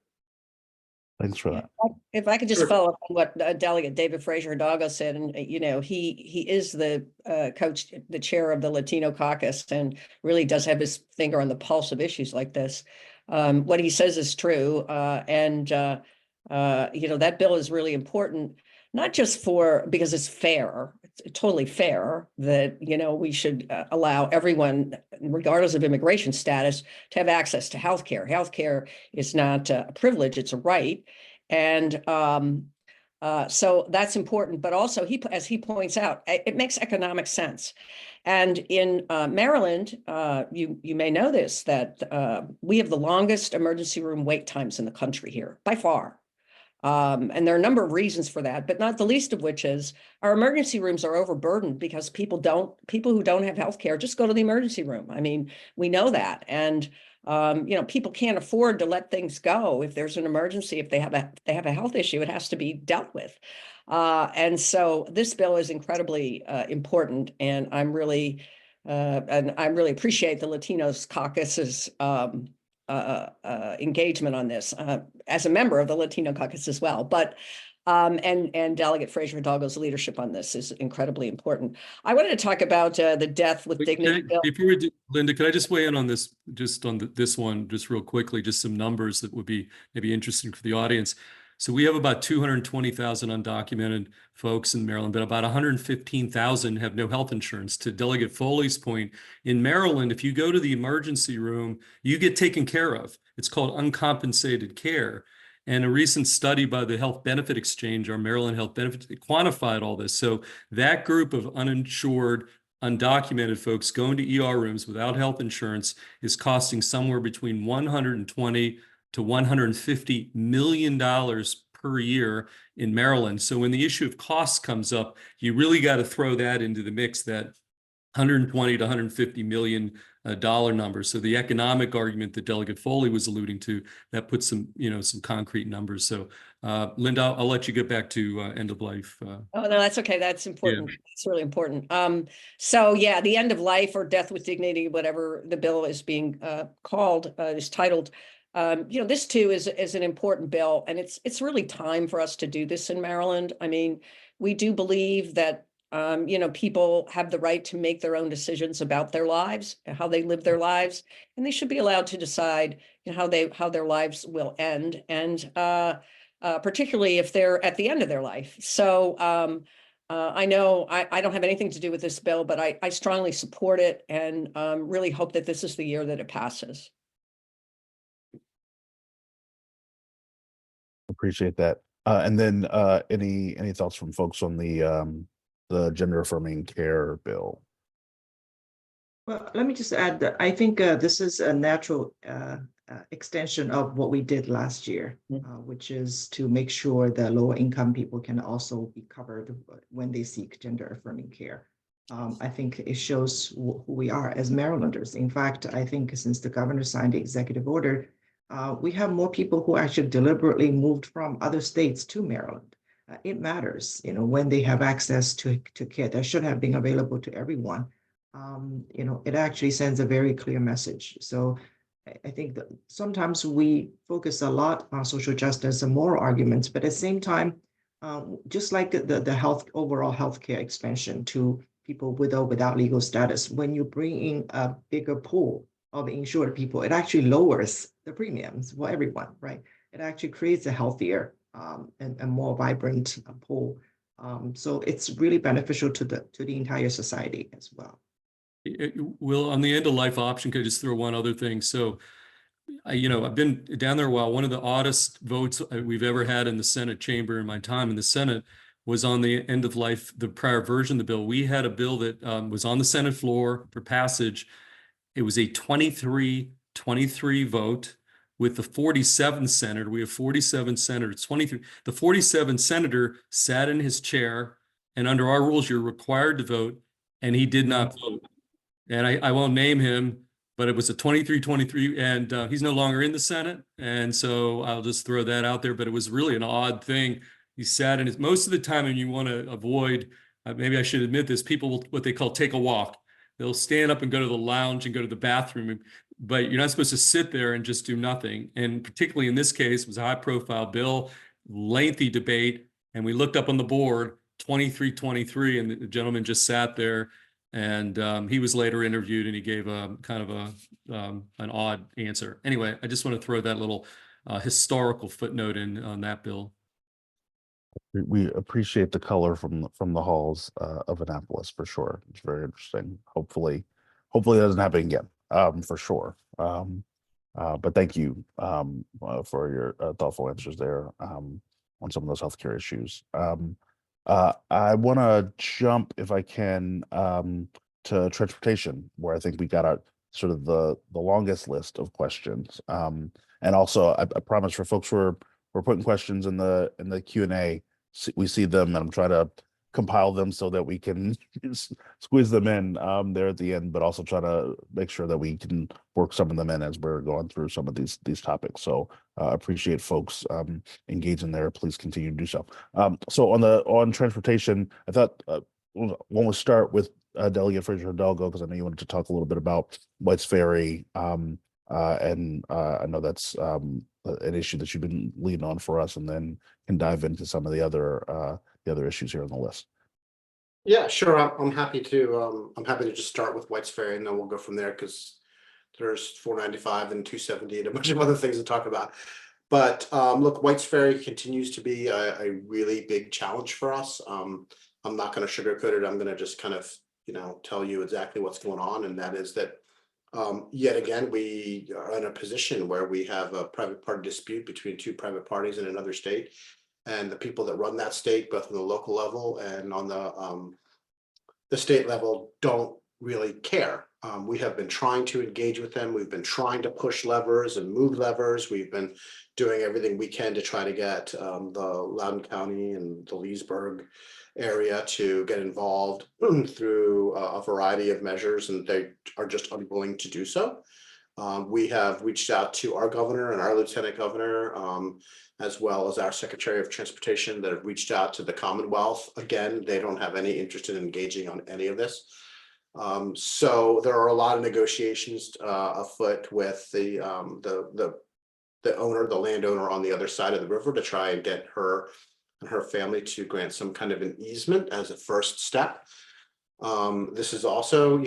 Thanks for that. If I could just Sure. follow up on what Delegate David Fraser-Hidalgo said, and you know, he is the the chair of the Latino caucus, and really does have his finger on the pulse of issues like this. What he says is true, and you know, that bill is really important, not just because it's fair. It's totally fair that, you know, we should allow everyone, regardless of immigration status, to have access to healthcare. Healthcare is not a privilege; it's a right, and so that's important. But also, as he points out, it makes economic sense. And in Maryland, you may know this, that we have the longest emergency room wait times in the country here, by far. And there are a number of reasons for that, but not the least of which is our emergency rooms are overburdened because people who don't have health care just go to the emergency room. I mean, we know that. And, you know, people can't afford to let things go. If there's an emergency, if they have a health issue, it has to be dealt with. And so this bill is incredibly important. And I really appreciate the Latinos Caucus's engagement on this as a member of the Latino caucus as well. But and Delegate Fraser-Hidalgo's leadership on this is incredibly important. I wanted to talk about the death with dignity bill. Before we do, Linda, could I just weigh in on this, just on this one, just real quickly, just some numbers that would be maybe interesting for the audience. So we have about 220,000 undocumented folks in Maryland, but about 115,000 have no health insurance. To Delegate Foley's point, in Maryland, if you go to the emergency room, you get taken care of. It's called uncompensated care. And a recent study by the Health Benefit Exchange, our Maryland Health Benefit, quantified all this. So that group of uninsured, undocumented folks going to ER rooms without health insurance is costing somewhere between $120 to $150 million per year in Maryland. So when the issue of costs comes up, you really got to throw that into the mix, that 120 to 150 million dollar number. So the economic argument that Delegate Foley was alluding to, that puts some, you know, some concrete numbers. So Linda, I'll let you get back to end of life. Oh, no, that's okay. That's important. It's really important. So yeah, the end of life or death with dignity, whatever the bill is being called, is titled. You know, this too is an important bill, and it's really time for us to do this in Maryland. I mean, we do believe that you know, people have the right to make their own decisions about their lives, how they live their lives, and they should be allowed to decide, you know, how their lives will end, and particularly if they're at the end of their life. So I know I don't have anything to do with this bill, but I strongly support it, and really hope that this is the year that it passes. Appreciate that. And then any thoughts from folks on the gender affirming care bill? Well, let me just add that I think this is a natural extension of what we did last year, which is to make sure that lower income people can also be covered when they seek gender affirming care. I think it shows who we are as Marylanders. In fact, I think since the governor signed the executive order, we have more people who actually deliberately moved from other states to Maryland. it matters, when they have access to care that should have been available to everyone. It actually sends a very clear message. So I think that sometimes we focus a lot on social justice and moral arguments, but at the same time, just like the overall healthcare expansion to people with or without legal status, when you bring in a bigger pool of insured people, it actually lowers the premiums for everyone, right? It actually creates a healthier and more vibrant pool. So it's really beneficial to the entire society as well. Will, on the end of life option, could I just throw one other thing? So, I've been down there a while. One of the oddest votes we've ever had in the Senate chamber in my time in the Senate was on the end of life, the prior version of the bill. We had a bill that was on the Senate floor for passage. It was a 23-23 vote with the 47th senator. We have 47 senators, 23. The 47th senator sat in his chair, and under our rules, you're required to vote, and he did not vote. And I won't name him, but it was a 23-23, and he's no longer in the Senate. And so I'll just throw that out there, but it was really an odd thing. He sat in his, most of the time, and you want to avoid, maybe I should admit this, people will, what they call take a walk. They'll stand up and go to the lounge and go to the bathroom, but you're not supposed to sit there and just do nothing. And particularly in this case, it was a high profile bill, lengthy debate. And we looked up on the board, 23-23, and the gentleman just sat there. And he was later interviewed, and he gave a kind of an odd answer. Anyway, I just want to throw that little historical footnote in on that bill. We appreciate the color from the halls of Annapolis for sure. It's very interesting. Hopefully it doesn't happen again. For sure. But thank you for your thoughtful answers there on some of those healthcare issues. I want to jump, if I can, to transportation, where I think we got a sort of the longest list of questions. And also, I promise for folks who are putting questions in the Q&A, we see them, and I'm trying to compile them so that we can squeeze them in there at the end, but also try to make sure that we can work some of them in as we're going through some of these topics. So appreciate folks engaging there. Please continue to do so. So on transportation, I thought when we start with Delegate Fraser-Hidalgo, because I know you wanted to talk a little bit about White's Ferry, and I know that's an issue that you've been leading on for us, and then can dive into some of the other issues here on the list. Yeah, sure. I'm happy to. I'm happy to just start with White's Ferry, and then we'll go from there, because there's 495 and 270 and a bunch of other things to talk about. But look, White's Ferry continues to be a really big challenge for us. I'm not going to sugarcoat it. I'm going to just kind of tell you exactly what's going on, and that is that yet again we are in a position where we have a private party dispute between two private parties in another state. And the people that run that state, both on the local level and on the state level, don't really care. We have been trying to engage with them. We've been trying to push levers and move levers. We've been doing everything we can to try to get the Loudoun County and the Leesburg area to get involved through a variety of measures, and they are just unwilling to do so. We have reached out to our governor and our lieutenant governor, as well as our Secretary of Transportation, that have reached out to the Commonwealth. Again, they don't have any interest in engaging on any of this. So there are a lot of negotiations afoot with the owner, the landowner on the other side of the river, to try and get her and her family to grant some kind of an easement as a first step. This is also,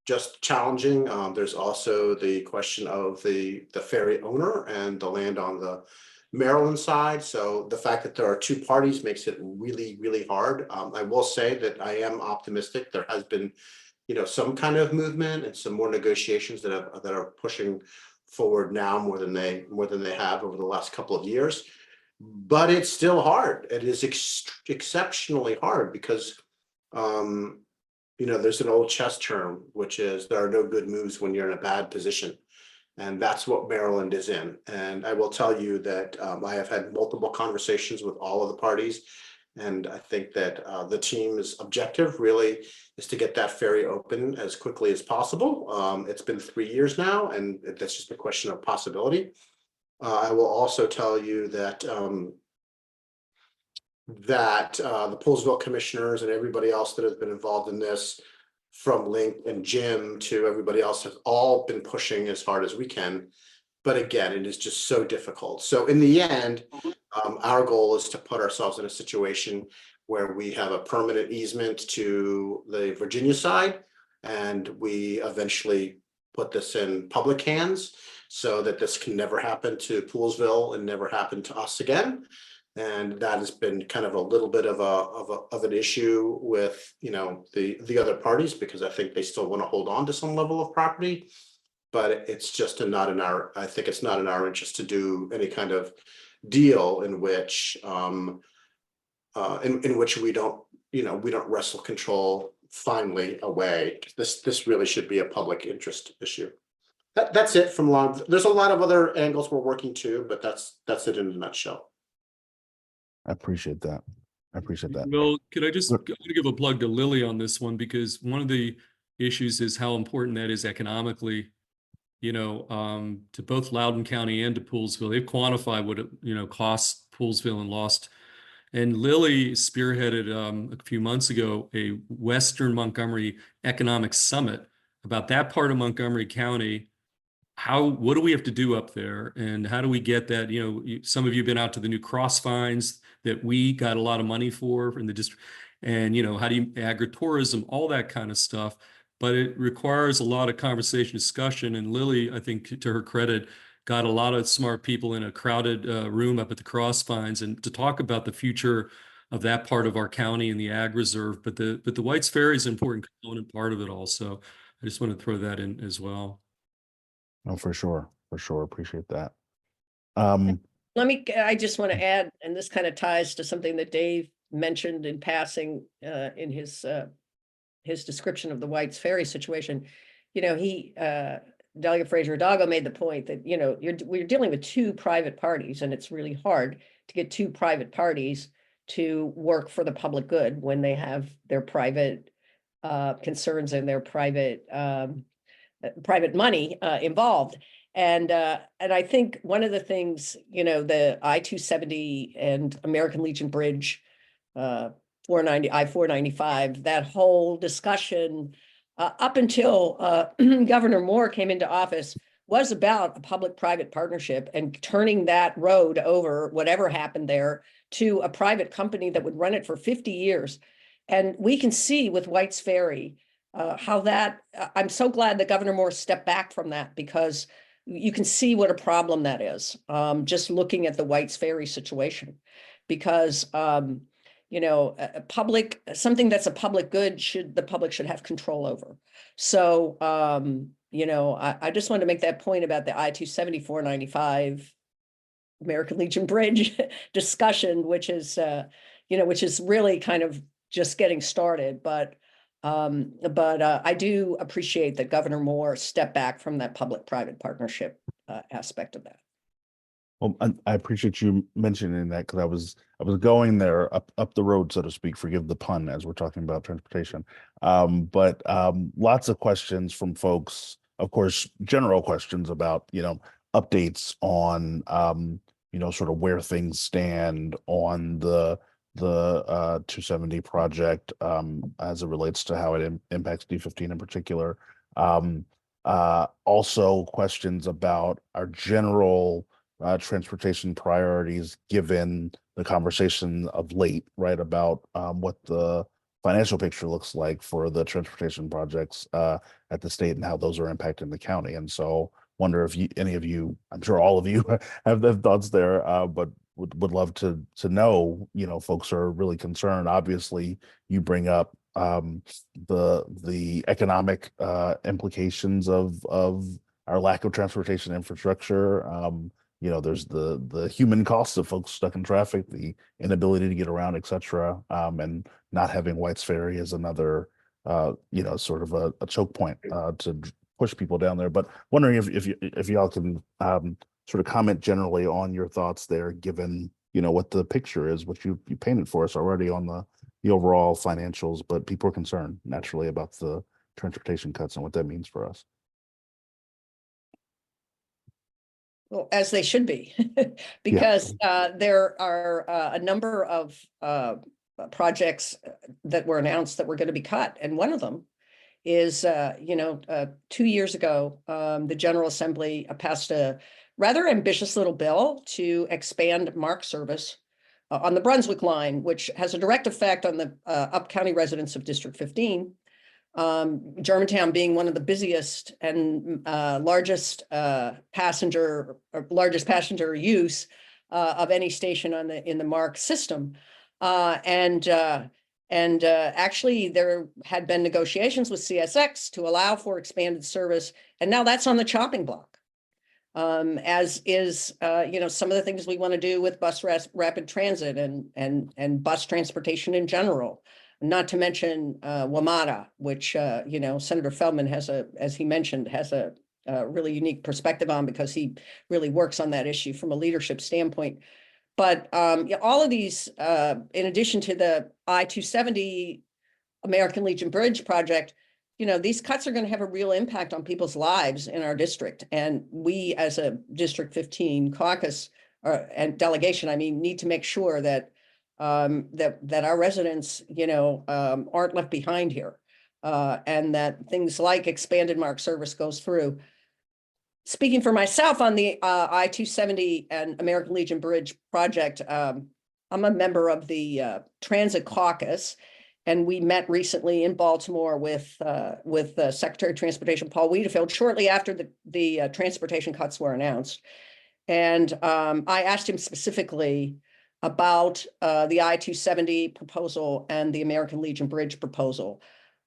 just challenging. There's also the question of the ferry owner and the land on the Maryland side. So the fact that there are two parties makes it really, really hard. I will say that I am optimistic. There has been, some kind of movement and some more negotiations that are pushing forward now more than they have over the last couple of years. But it's still hard. It is exceptionally hard because there's an old chess term, which is there are no good moves when you're in a bad position. And that's what Maryland is in. And I will tell you that I have had multiple conversations with all of the parties. And I think that the team's objective really is to get that ferry open as quickly as possible. It's been 3 years now, and that's just a question of possibility. I will also tell you that that the Poolsville commissioners and everybody else that has been involved in this, from Link and Jim to everybody else, have all been pushing as hard as we can. But again, it is just so difficult. So in the end, our goal is to put ourselves in a situation where we have a permanent easement to the Virginia side, and we eventually put this in public hands so that this can never happen to Poolsville and never happen to us again. And that has been kind of a little bit of an issue with, you know, the other parties, because I think they still want to hold on to some level of property. But it's just not in our, I think it's not in our interest to do any kind of deal in which in which we don't, you know, we don't wrestle control finally away. This really should be a public interest issue. That's it from long. There's a lot of other angles we're working to, but that's it in a nutshell. I appreciate that. I appreciate that. Well, could I just Look- give a plug to Lily on this one, because one of the issues is how important that is economically, you know, to both Loudoun County and to Poolsville. They've quantified what it, you know, costs Poolsville and lost. And Lily spearheaded a few months ago a Western Montgomery Economic Summit about that part of Montgomery County. What do we have to do up there, and how do we get that? You know, some of you have been out to the new crossfines that we got a lot of money for in the district, and you know, how do you agritourism, all that kind of stuff. But it requires a lot of conversation, discussion. And Lily, I think, to her credit, got a lot of smart people in a crowded room up at the crossfines and to talk about the future of that part of our county and the ag reserve. But the White's Ferry is an important component part of it also. I just want to throw that in as well. No, for sure. Appreciate that. I just want to add, and this kind of ties to something that Dave mentioned in passing in his description of the White's Ferry situation. You know, Delegate Fraser-Hidalgo made the point that, you know, we're dealing with two private parties, and it's really hard to get two private parties to work for the public good when they have their private concerns and their private money involved. And I think one of the things, you know, the I-270 and American Legion Bridge, I-495, that whole discussion up until Governor Moore came into office was about a public-private partnership and turning that road over, whatever happened there, to a private company that would run it for 50 years. And we can see with White's Ferry how that, I'm so glad that Governor Moore stepped back from that, because you can see what a problem that is, just looking at the White's Ferry situation. Because, you know, something that's a public good the public should have control over. So, you know, I just wanted to make that point about the I-270, 495 American Legion Bridge discussion, which is, you know, which is really kind of just getting started. But I do appreciate that Governor Moore stepped back from that public-private partnership aspect of that. Well, I appreciate you mentioning that, because I was going there up the road, so to speak. Forgive the pun, as we're talking about transportation. But lots of questions from folks, of course, general questions about, you know, updates on you know, sort of where things stand on the 270 project as it relates to how it impacts D15 in particular. Also questions about our general transportation priorities, given the conversation of late, right, about what the financial picture looks like for the transportation projects at the state and how those are impacting the county. And so wonder if any of you, I'm sure all of you have thoughts there, but would love to know, you know, folks are really concerned. Obviously, you bring up the economic implications of our lack of transportation infrastructure. You know, there's the human costs of folks stuck in traffic, the inability to get around, et cetera, and not having White's Ferry is another, you know, sort of a choke point to push people down there. But wondering if y'all can sort of comment generally on your thoughts there, given, you know, what the picture is, what you painted for us already on the overall financials, but people are concerned naturally about the transportation cuts and what that means for us. Well, as they should be, because there are a number of projects that were announced that were going to be cut. And one of them is, 2 years ago, the General Assembly passed a rather ambitious little bill to expand MARC service on the Brunswick line, which has a direct effect on the up-county residents of District 15. Germantown being one of the busiest and largest passenger use of any station in the MARC system. Actually, there had been negotiations with CSX to allow for expanded service, and now that's on the chopping block. As is, some of the things we want to do with bus rapid transit and bus transportation in general. Not to mention WMATA, which Senator Feldman as he mentioned, has a really unique perspective on, because he really works on that issue from a leadership standpoint. But all of these, in addition to the I-270 American Legion Bridge project, these cuts are going to have a real impact on people's lives in our district. And we, as a District 15 caucus and delegation, need to make sure that that our residents, aren't left behind here, and that things like expanded MARC service goes through. Speaking for myself on the I-270 and American Legion Bridge project, I'm a member of the Transit Caucus, and we met recently in Baltimore with Secretary of Transportation Paul Wiedefield shortly after the transportation cuts were announced. And I asked him specifically about the I-270 proposal and the American Legion Bridge proposal.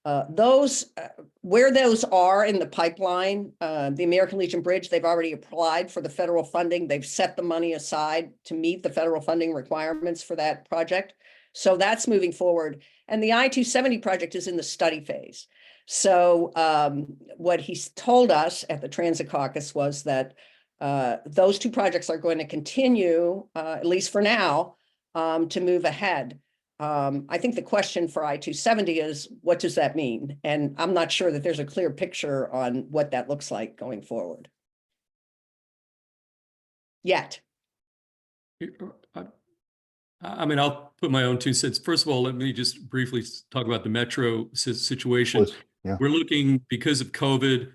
Where those are in the pipeline, the American Legion Bridge, they've already applied for the federal funding. They've set the money aside to meet the federal funding requirements for that project. So that's moving forward. And the I-270 project is in the study phase. So what he's told us at the Transit Caucus was that those two projects are going to continue, at least for now, to move ahead. I think the question for I-270 is, what does that mean? And I'm not sure that there's a clear picture on what that looks like going forward yet. I'll put my own 2 cents. First of all, let me just briefly talk about the metro situation. Please. Yeah. We're looking, because of COVID,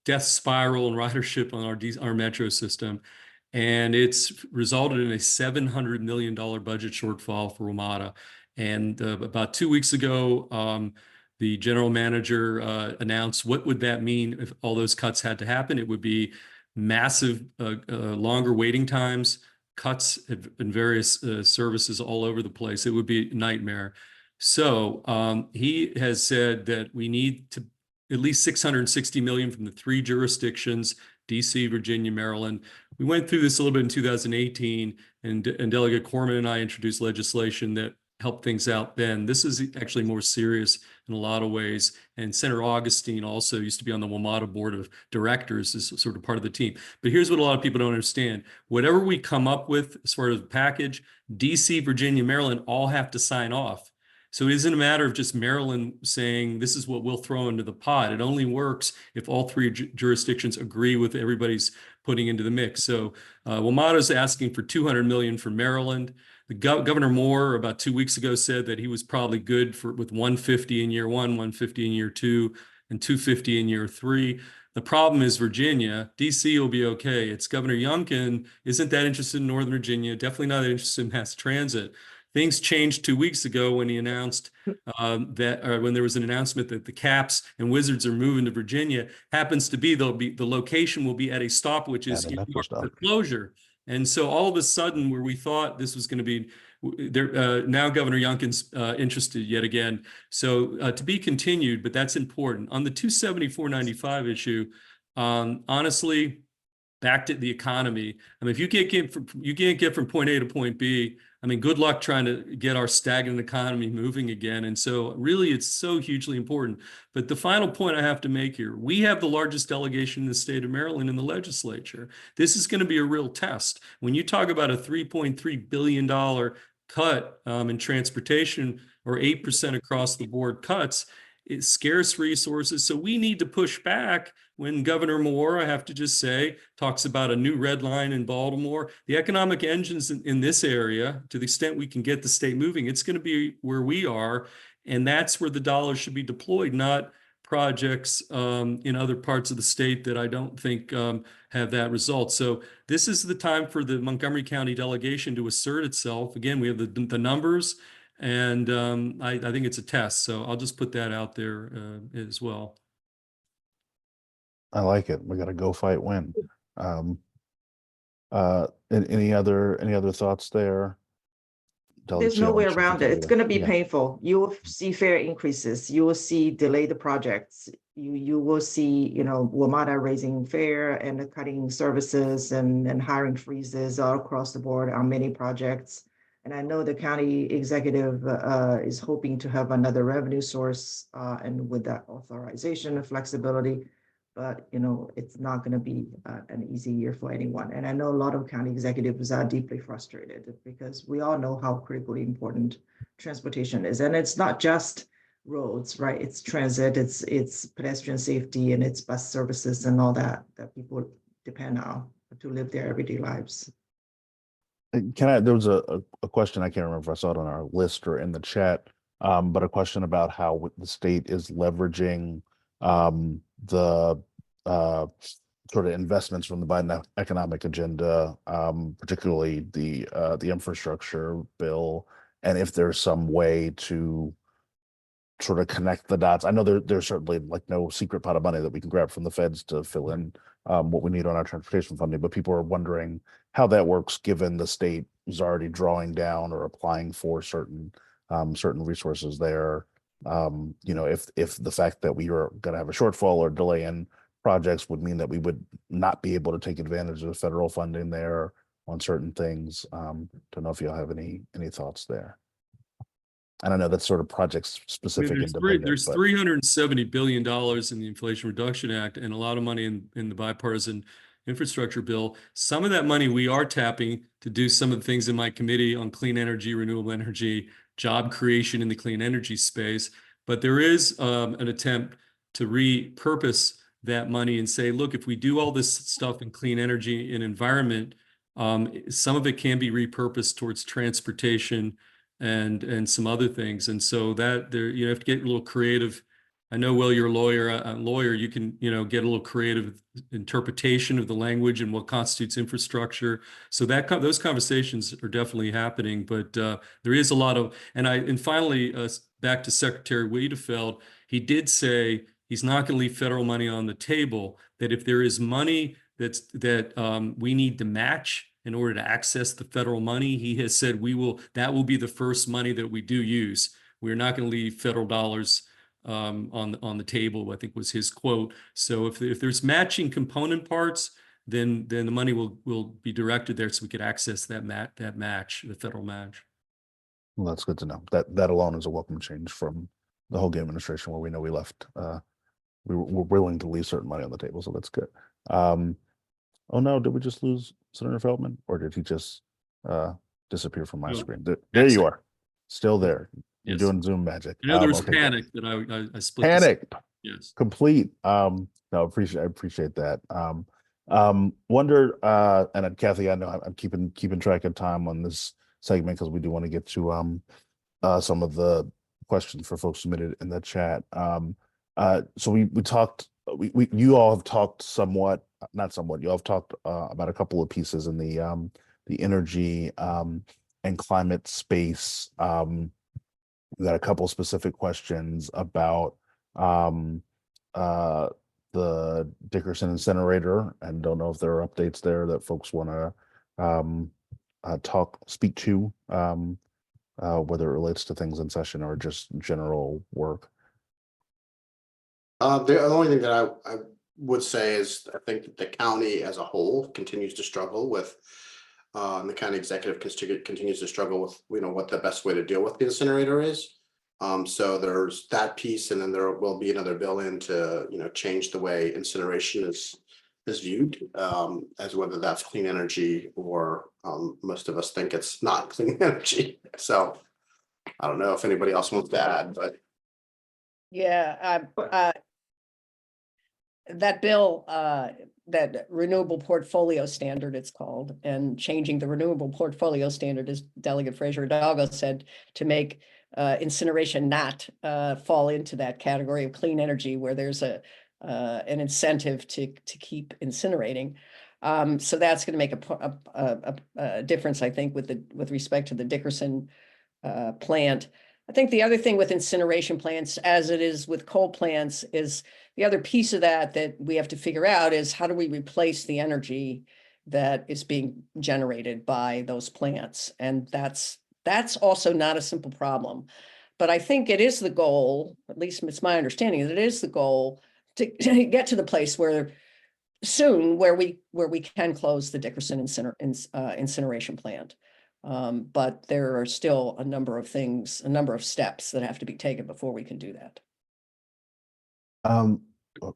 death spiral and ridership on our metro system. And it's resulted in a $700 million budget shortfall for WMATA. And about 2 weeks ago, the general manager announced what would that mean if all those cuts had to happen. It would be massive, longer waiting times, cuts in various services all over the place. It would be a nightmare. So he has said that we need to at least $660 million from the 3 jurisdictions, DC, Virginia, Maryland. We went through this a little bit in 2018, and Delegate Corman and I introduced legislation that helped things out then. This is actually more serious in a lot of ways. And Senator Augustine also used to be on the WMATA board of directors, as sort of part of the team. But here's what a lot of people don't understand. Whatever we come up with as far as the package, DC, Virginia, Maryland all have to sign off. So it isn't a matter of just Maryland saying, this is what we'll throw into the pot. It only works if all 3 jurisdictions agree with everybody's putting into the mix. So WMATA is asking for $200 million for Maryland. The Governor Moore about 2 weeks ago said that he was probably good with 150 in year 1, 150 in year 2, and 250 in year 3. The problem is Virginia. DC will be okay. It's Governor Youngkin isn't that interested in Northern Virginia, definitely not that interested in mass transit. Things changed 2 weeks ago when he announced when there was an announcement that the Caps and Wizards are moving to Virginia. Happens to be the location will be at a stop, which is for closure. And so all of a sudden, where we thought this was going to be there, now Governor Youngkin's interested yet again. So to be continued, but that's important. On the 274.95 issue, honestly, back to the economy. If you can't get from point A to point B, good luck trying to get our stagnant economy moving again. And so really, it's so hugely important. But the final point I have to make here, we have the largest delegation in the state of Maryland in the legislature. This is going to be a real test. When you talk about a $3.3 billion cut in transportation, or 8% across the board cuts, it's scarce resources. So we need to push back when Governor Moore, I have to just say, talks about a new red line in Baltimore. The economic engines in this area, to the extent we can get the state moving, it's going to be where we are. And that's where the dollars should be deployed, not projects in other parts of the state that I don't think have that result. So this is the time for the Montgomery County delegation to assert itself. Again, we have the numbers, and I think it's a test. So I'll just put that out there as well. I like it. We got to go fight win. Any other thoughts there? There's no way around it. It's going to be painful. You will see fare increases. You will see delayed projects. You will see, WMATA raising fare and cutting services and hiring freezes all across the board on many projects. And I know the county executive is hoping to have another revenue source and with that authorization and flexibility. But, it's not going to be an easy year for anyone. And I know a lot of county executives are deeply frustrated because we all know how critically important transportation is. And it's not just roads, right? It's transit, it's pedestrian safety, and it's bus services and all that people depend on to live their everyday lives. There was a question, I can't remember if I saw it on our list or in the chat, but a question about how the state is leveraging the sort of investments from the Biden economic agenda, particularly the infrastructure bill, and if there's some way to sort of connect the dots. I know there's certainly like no secret pot of money that we can grab from the feds to fill in what we need on our transportation funding, but people are wondering how that works given the state is already drawing down or applying for certain resources there. If the fact that we are going to have a shortfall or delay in projects would mean that we would not be able to take advantage of the federal funding there on certain things. Don't know if you'll have any thoughts there. And I know that's sort of project specific. There's $370 billion in the Inflation Reduction Act and a lot of money in the bipartisan infrastructure bill. Some of that money we are tapping to do some of the things in my committee on clean energy, renewable energy, job creation in the clean energy space. But there is an attempt to repurpose that money and say, look, if we do all this stuff in clean energy and environment, some of it can be repurposed towards transportation and some other things. And so that there, you have to get a little creative. I know, Will, you're a lawyer, you can, get a little creative interpretation of the language and what constitutes infrastructure. So those conversations are definitely happening, but there is a lot of, and finally, back to Secretary Wiedefeld, he did say he's not going to leave federal money on the table, that if there is money that we need to match in order to access the federal money, he has said that will be the first money that we do use. We're not going to leave federal dollars on the table, I think was his quote. So if there's matching component parts, then the money will be directed there so we could access that match, the federal match. Well, that's good to know. That alone is a welcome change from the Hogan administration, where we know we left. We were willing to leave certain money on the table, so that's good. Oh no, did we just lose Senator Feldman, or did he just disappear from my screen? There you are, still there. You're doing Zoom magic. I know there was panic that I split. Panic. Yes. Complete. No, I appreciate that. Wonder, and Kathy, I know I'm keeping track of time on this segment because we do want to get to some of the questions for folks submitted in the chat. So we talked. You all have talked somewhat, not somewhat. You all have talked about a couple of pieces in the energy and climate space. We got a couple specific questions about the Dickerson incinerator, and don't know if there are updates there that folks want to speak to, whether it relates to things in session or just general work. The only thing that I would say is I think that the county as a whole continues to struggle with, and the county executive continues to struggle with, what the best way to deal with the incinerator is. So there's that piece, and then there will be another bill in to, change the way incineration is viewed, as whether that's clean energy or most of us think it's not clean energy. So I don't know if anybody else wants to add, but. Yeah, that bill, that renewable portfolio standard it's called, and changing the renewable portfolio standard, as Delegate Fraser-Hidalgo said, to make incineration not fall into that category of clean energy where there's an incentive to keep incinerating. So that's going to make a difference, I think, with respect to the Dickerson plant. I think the other thing with incineration plants, as it is with coal plants, is the other piece of that we have to figure out is how do we replace the energy that is being generated by those plants? And that's also not a simple problem. But I think it is the goal, at least it's my understanding, that it is the goal to get to the place where soon where we can close the Dickerson incineration plant. But there are still a number of steps that have to be taken before we can do that.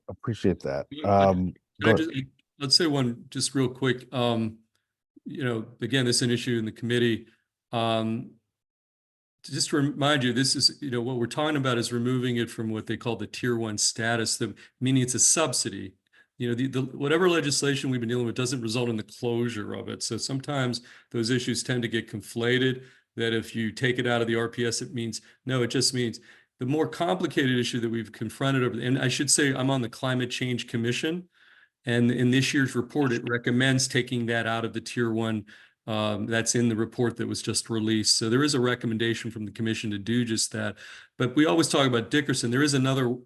Appreciate that. Let's say one just real quick. Again, this is an issue in the committee. Just to remind you, this is, what we're talking about is removing it from what they call the tier 1 status, meaning it's a subsidy. Whatever legislation we've been dealing with doesn't result in the closure of it. So sometimes those issues tend to get conflated, that if you take it out of the RPS, it just means the more complicated issue that we've confronted over, and I should say I'm on the Climate Change Commission, and in this year's report, it recommends taking that out of the tier 1. That's in the report that was just released. So there is a recommendation from the commission to do just that. But we always talk about Dickerson. There is another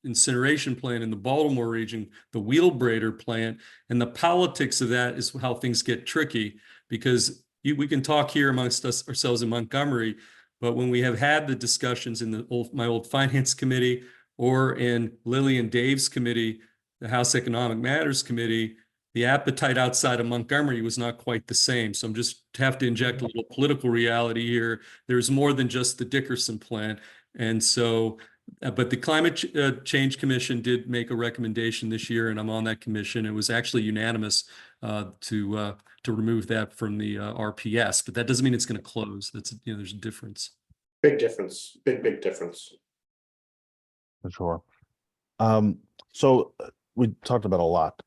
incineration plant in the Baltimore region, the Wheelbrader plant, and the politics of that is how things get tricky, because we can talk here amongst ourselves in Montgomery, but when we have had the discussions in my old finance committee or in Lily and Dave's committee, the House Economic Matters Committee, the appetite outside of Montgomery was not quite the same. So I'm just have to inject a little political reality here. There's more than just the Dickerson plant. And so, but the Climate Change Commission did make a recommendation this year, and I'm on that commission. It was actually unanimous to remove that from the RPS, but that doesn't mean it's going to close. That's, there's a difference. Big difference, big difference. For sure. So we talked about a lot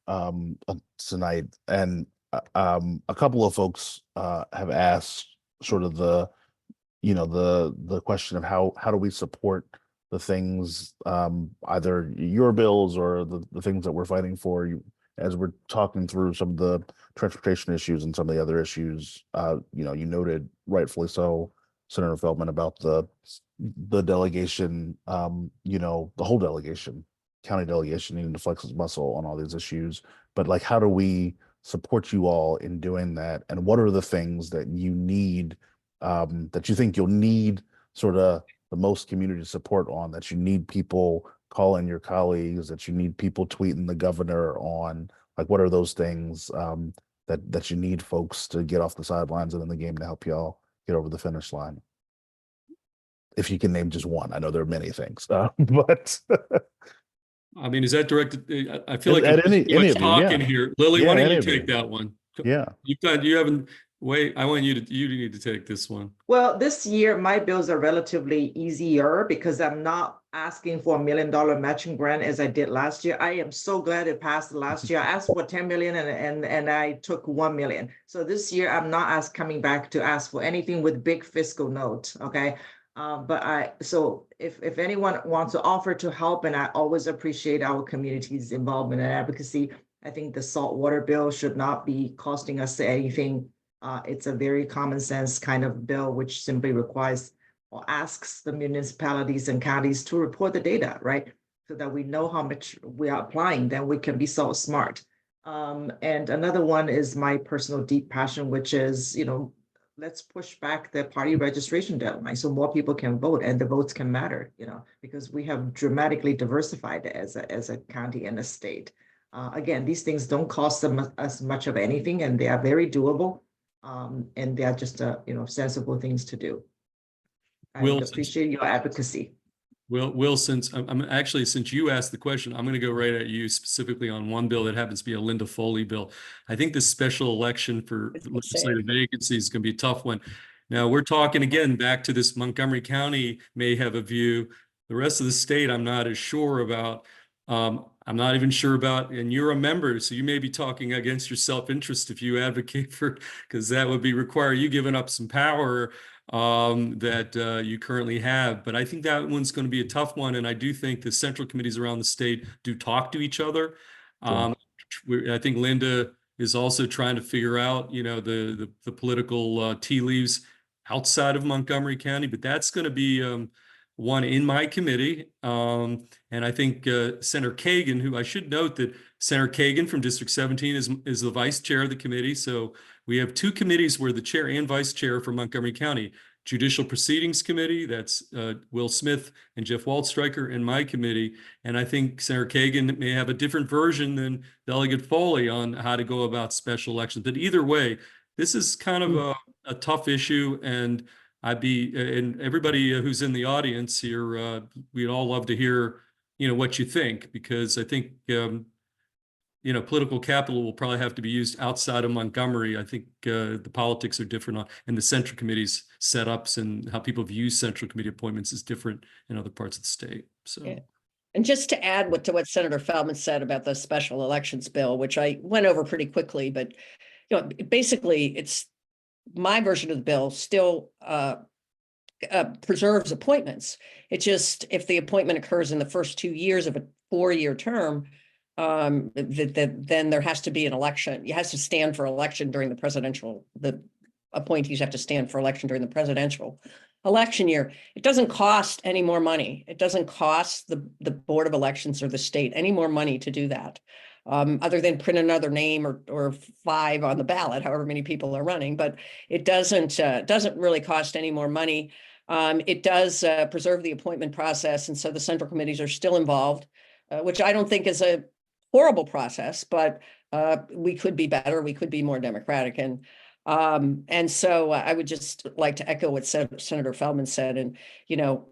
tonight, and a couple of folks have asked sort of the question of how do we support the things, either your bills or the things that we're fighting for, as we're talking through some of the transportation issues and some of the other issues. You noted rightfully so, Senator Feldman, about the delegation, the whole delegation, county delegation needing to flex its muscle on all these issues. But like, how do we support you all in doing that? And what are the things that you need, that you think you'll need sort of the most community support on, that you need people calling your colleagues, that you need people tweeting the governor on? Like, what are those things that you need folks to get off the sidelines and in the game to help y'all get over the finish line? If you can name just one. I know there are many things, but I mean, is that directed? I feel like at any of you, talking yeah. here. Lily, Yeah, why don't any you of you. take that one? Yeah. You haven't, wait, I want you need to take this one. Well, this year, my bills are relatively easier because I'm not asking for $1 million matching grant as I did last year. I am so glad it passed last year. I asked for 10 million and I took 1 million. So this year, I'm not coming back to ask for anything with big fiscal note, okay? So if anyone wants to offer to help, and I always appreciate our community's involvement and advocacy, I think the saltwater bill should not be costing us anything. It's a very common sense kind of bill, which simply requires or asks the municipalities and counties to report the data, right? So that we know how much we are applying, then we can be so smart. And another one is my personal deep passion, which is, let's push back the party registration deadline so more people can vote and the votes can matter, because we have dramatically diversified as a county and a state. Again, these things don't cost them as much of anything, and they are very doable. And they are just, sensible things to do. I appreciate your advocacy. Will, since since you asked the question, I'm going to go right at you specifically on one bill that happens to be a Linda Foley bill. I think the special election for legislative vacancy is going to be a tough one. Now we're talking again back to this Montgomery County may have a view. The rest of the state, I'm not as sure about. I'm not even sure about, and you're a member, so you may be talking against your self-interest if you advocate for, because that would be require you giving up some power that you currently have. But I think that one's going to be a tough one. And I do think the central committees around the state do talk to each other. I think Linda is also trying to figure out, the political tea leaves outside of Montgomery County, but that's going to be one in my committee. And I think Senator Kagan, who I should note that Senator Kagan from District 17 is the vice chair of the committee. So we have two committees where the chair and vice chair for Montgomery County. Judicial Proceedings Committee, that's Will Smith and Jeff Waldstreicher, and my committee. And I think Senator Kagan may have a different version than Delegate Foley on how to go about special elections. But either way, this is kind of a tough issue, and and everybody who's in the audience here, we'd all love to hear, what you think, because I think, political capital will probably have to be used outside of Montgomery. I think the politics are different and the central committee's setups and how people view central committee appointments is different in other parts of the state. So. Yeah. And just to add to what Senator Feldman said about the special elections bill, which I went over pretty quickly, but basically it's my version of the bill still preserves appointments. It just, if the appointment occurs in the first 2 years of a 4-year term, then there has to be an election. You has to stand for election during the appointees have to stand for election during the presidential election year. It doesn't cost any more money. It doesn't cost the Board of Elections or the state any more money to do that, other than print another name or 5 on the ballot, however many people are running. But it doesn't really cost any more money. It does preserve the appointment process, and so the central committees are still involved, which I don't think is a horrible process, but we could be better. We could be more democratic. And so I would just like to echo what Senator Feldman said. And,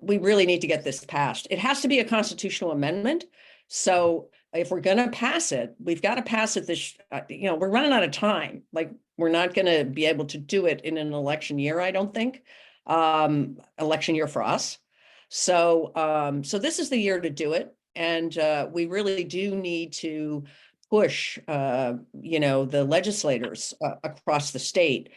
we really need to get this passed. It has to be a constitutional amendment. So if we're going to pass it, we've got to pass it this, we're running out of time. Like, we're not going to be able to do it in an election year, I don't think. Election year for us. So this is the year to do it. And we really do need to push, the legislators across the state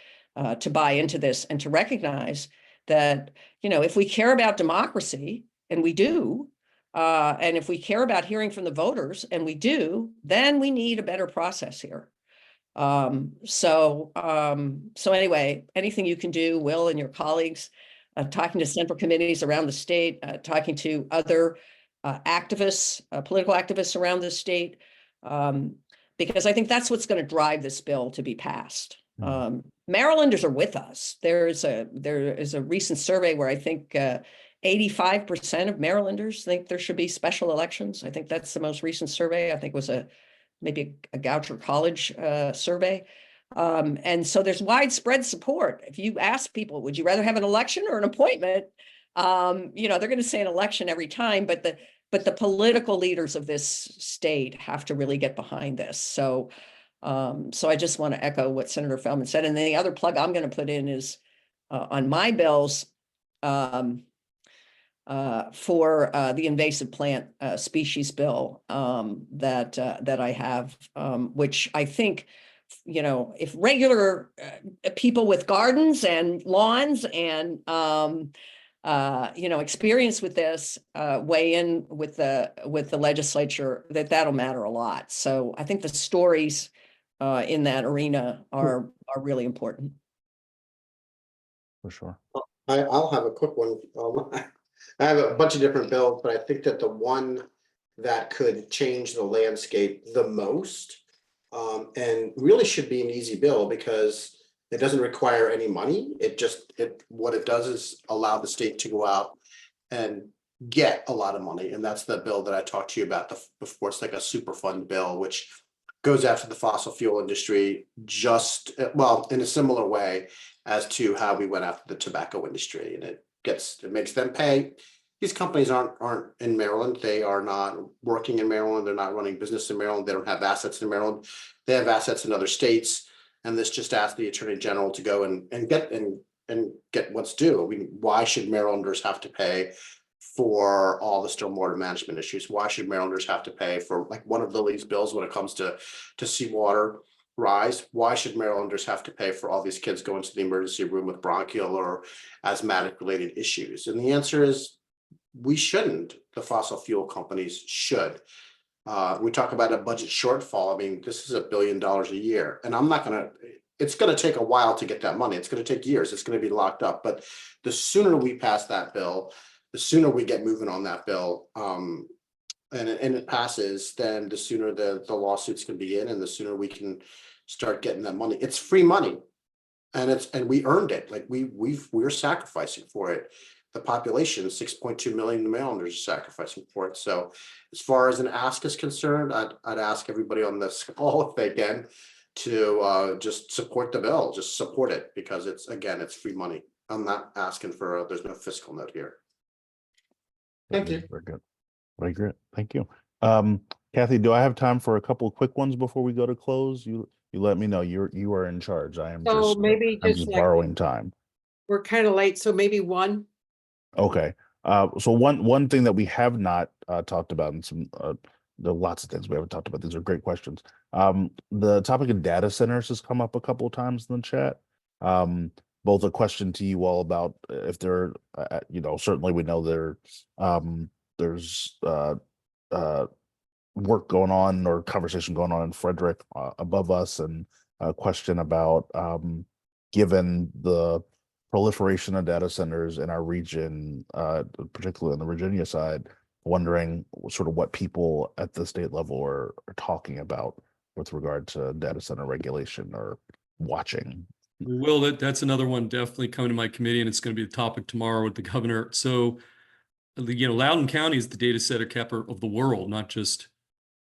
to buy into this and to recognize that, if we care about democracy, and we do, and if we care about hearing from the voters, and we do, then we need a better process here. So anyway, anything you can do, Will and your colleagues, talking to central committees around the state, talking to other activists, political activists around the state, because I think that's what's going to drive this bill to be passed. Marylanders are with us. There is a recent survey where I think 85% of Marylanders think there should be special elections. I think that's the most recent survey. I think it was maybe a Goucher College survey. And so there's widespread support. If you ask people, would you rather have an election or an appointment? They're going to say an election every time, but the political leaders of this state have to really get behind this. So I just want to echo what Senator Feldman said. And then the other plug I'm going to put in is on my bills for the invasive plant species bill that I have, which I think, if regular people with gardens and lawns and experience with this weigh in with the legislature, that'll matter a lot. So I think the stories in that arena are really important. For sure. I'll have a quick one. I have a bunch of different bills, but I think that the one that could change the landscape the most, and really should be an easy bill because it doesn't require any money. What it does is allow the state to go out and get a lot of money. And that's the bill that I talked to you about before. It's like a super fund bill, which goes after the fossil fuel industry in a similar way as to how we went after the tobacco industry. And it makes them pay. These companies aren't in Maryland. They are not working in Maryland. They're not running business in Maryland. They don't have assets in Maryland. They have assets in other states. And this just asked the Attorney General to go and get what's due. I mean, why should Marylanders have to pay for all the stormwater management issues. Why should Marylanders have to pay for like one of Lily's bills when it comes to seawater rise? Why should Marylanders have to pay for all these kids going to the emergency room with bronchial or asthmatic related issues? And the answer is we shouldn't. The fossil fuel companies should. We talk about a budget shortfall. I mean, this is $1 billion a year, and it's going to take a while to get that money. It's going to take years. It's going to be locked up. But the sooner we pass that bill, the sooner we get moving on that bill, and it passes, then the sooner the lawsuits can begin, and the sooner we can start getting that money. It's free money, and we earned it. Like we're sacrificing for it. The population, 6.2 million Marylanders, are sacrificing for it. So, as far as an ask is concerned, I'd ask everybody on this call if they can to just support the bill, just support it, because it's free money. I'm not asking for there's no fiscal note here. Thank you. Very good. Very good. Thank you. Kathy, do I have time for a couple of quick ones before we go to close? You let me know. You are in charge. I am So maybe I'm just just like, borrowing time. we're kind of late, so maybe one. Okay. So one thing that we have not talked about, and there are lots of things we haven't talked about. These are great questions. The topic of data centers has come up a couple of times in the chat. Both a question to you all about if there, certainly we know there's work going on or conversation going on in Frederick above us, and a question about given the proliferation of data centers in our region, particularly on the Virginia side, wondering sort of what people at the state level are talking about with regard to data center regulation or watching. Will, that's another one definitely coming to my committee, and it's going to be the topic tomorrow with the governor. So, Loudoun County is the data center capital of the world, not just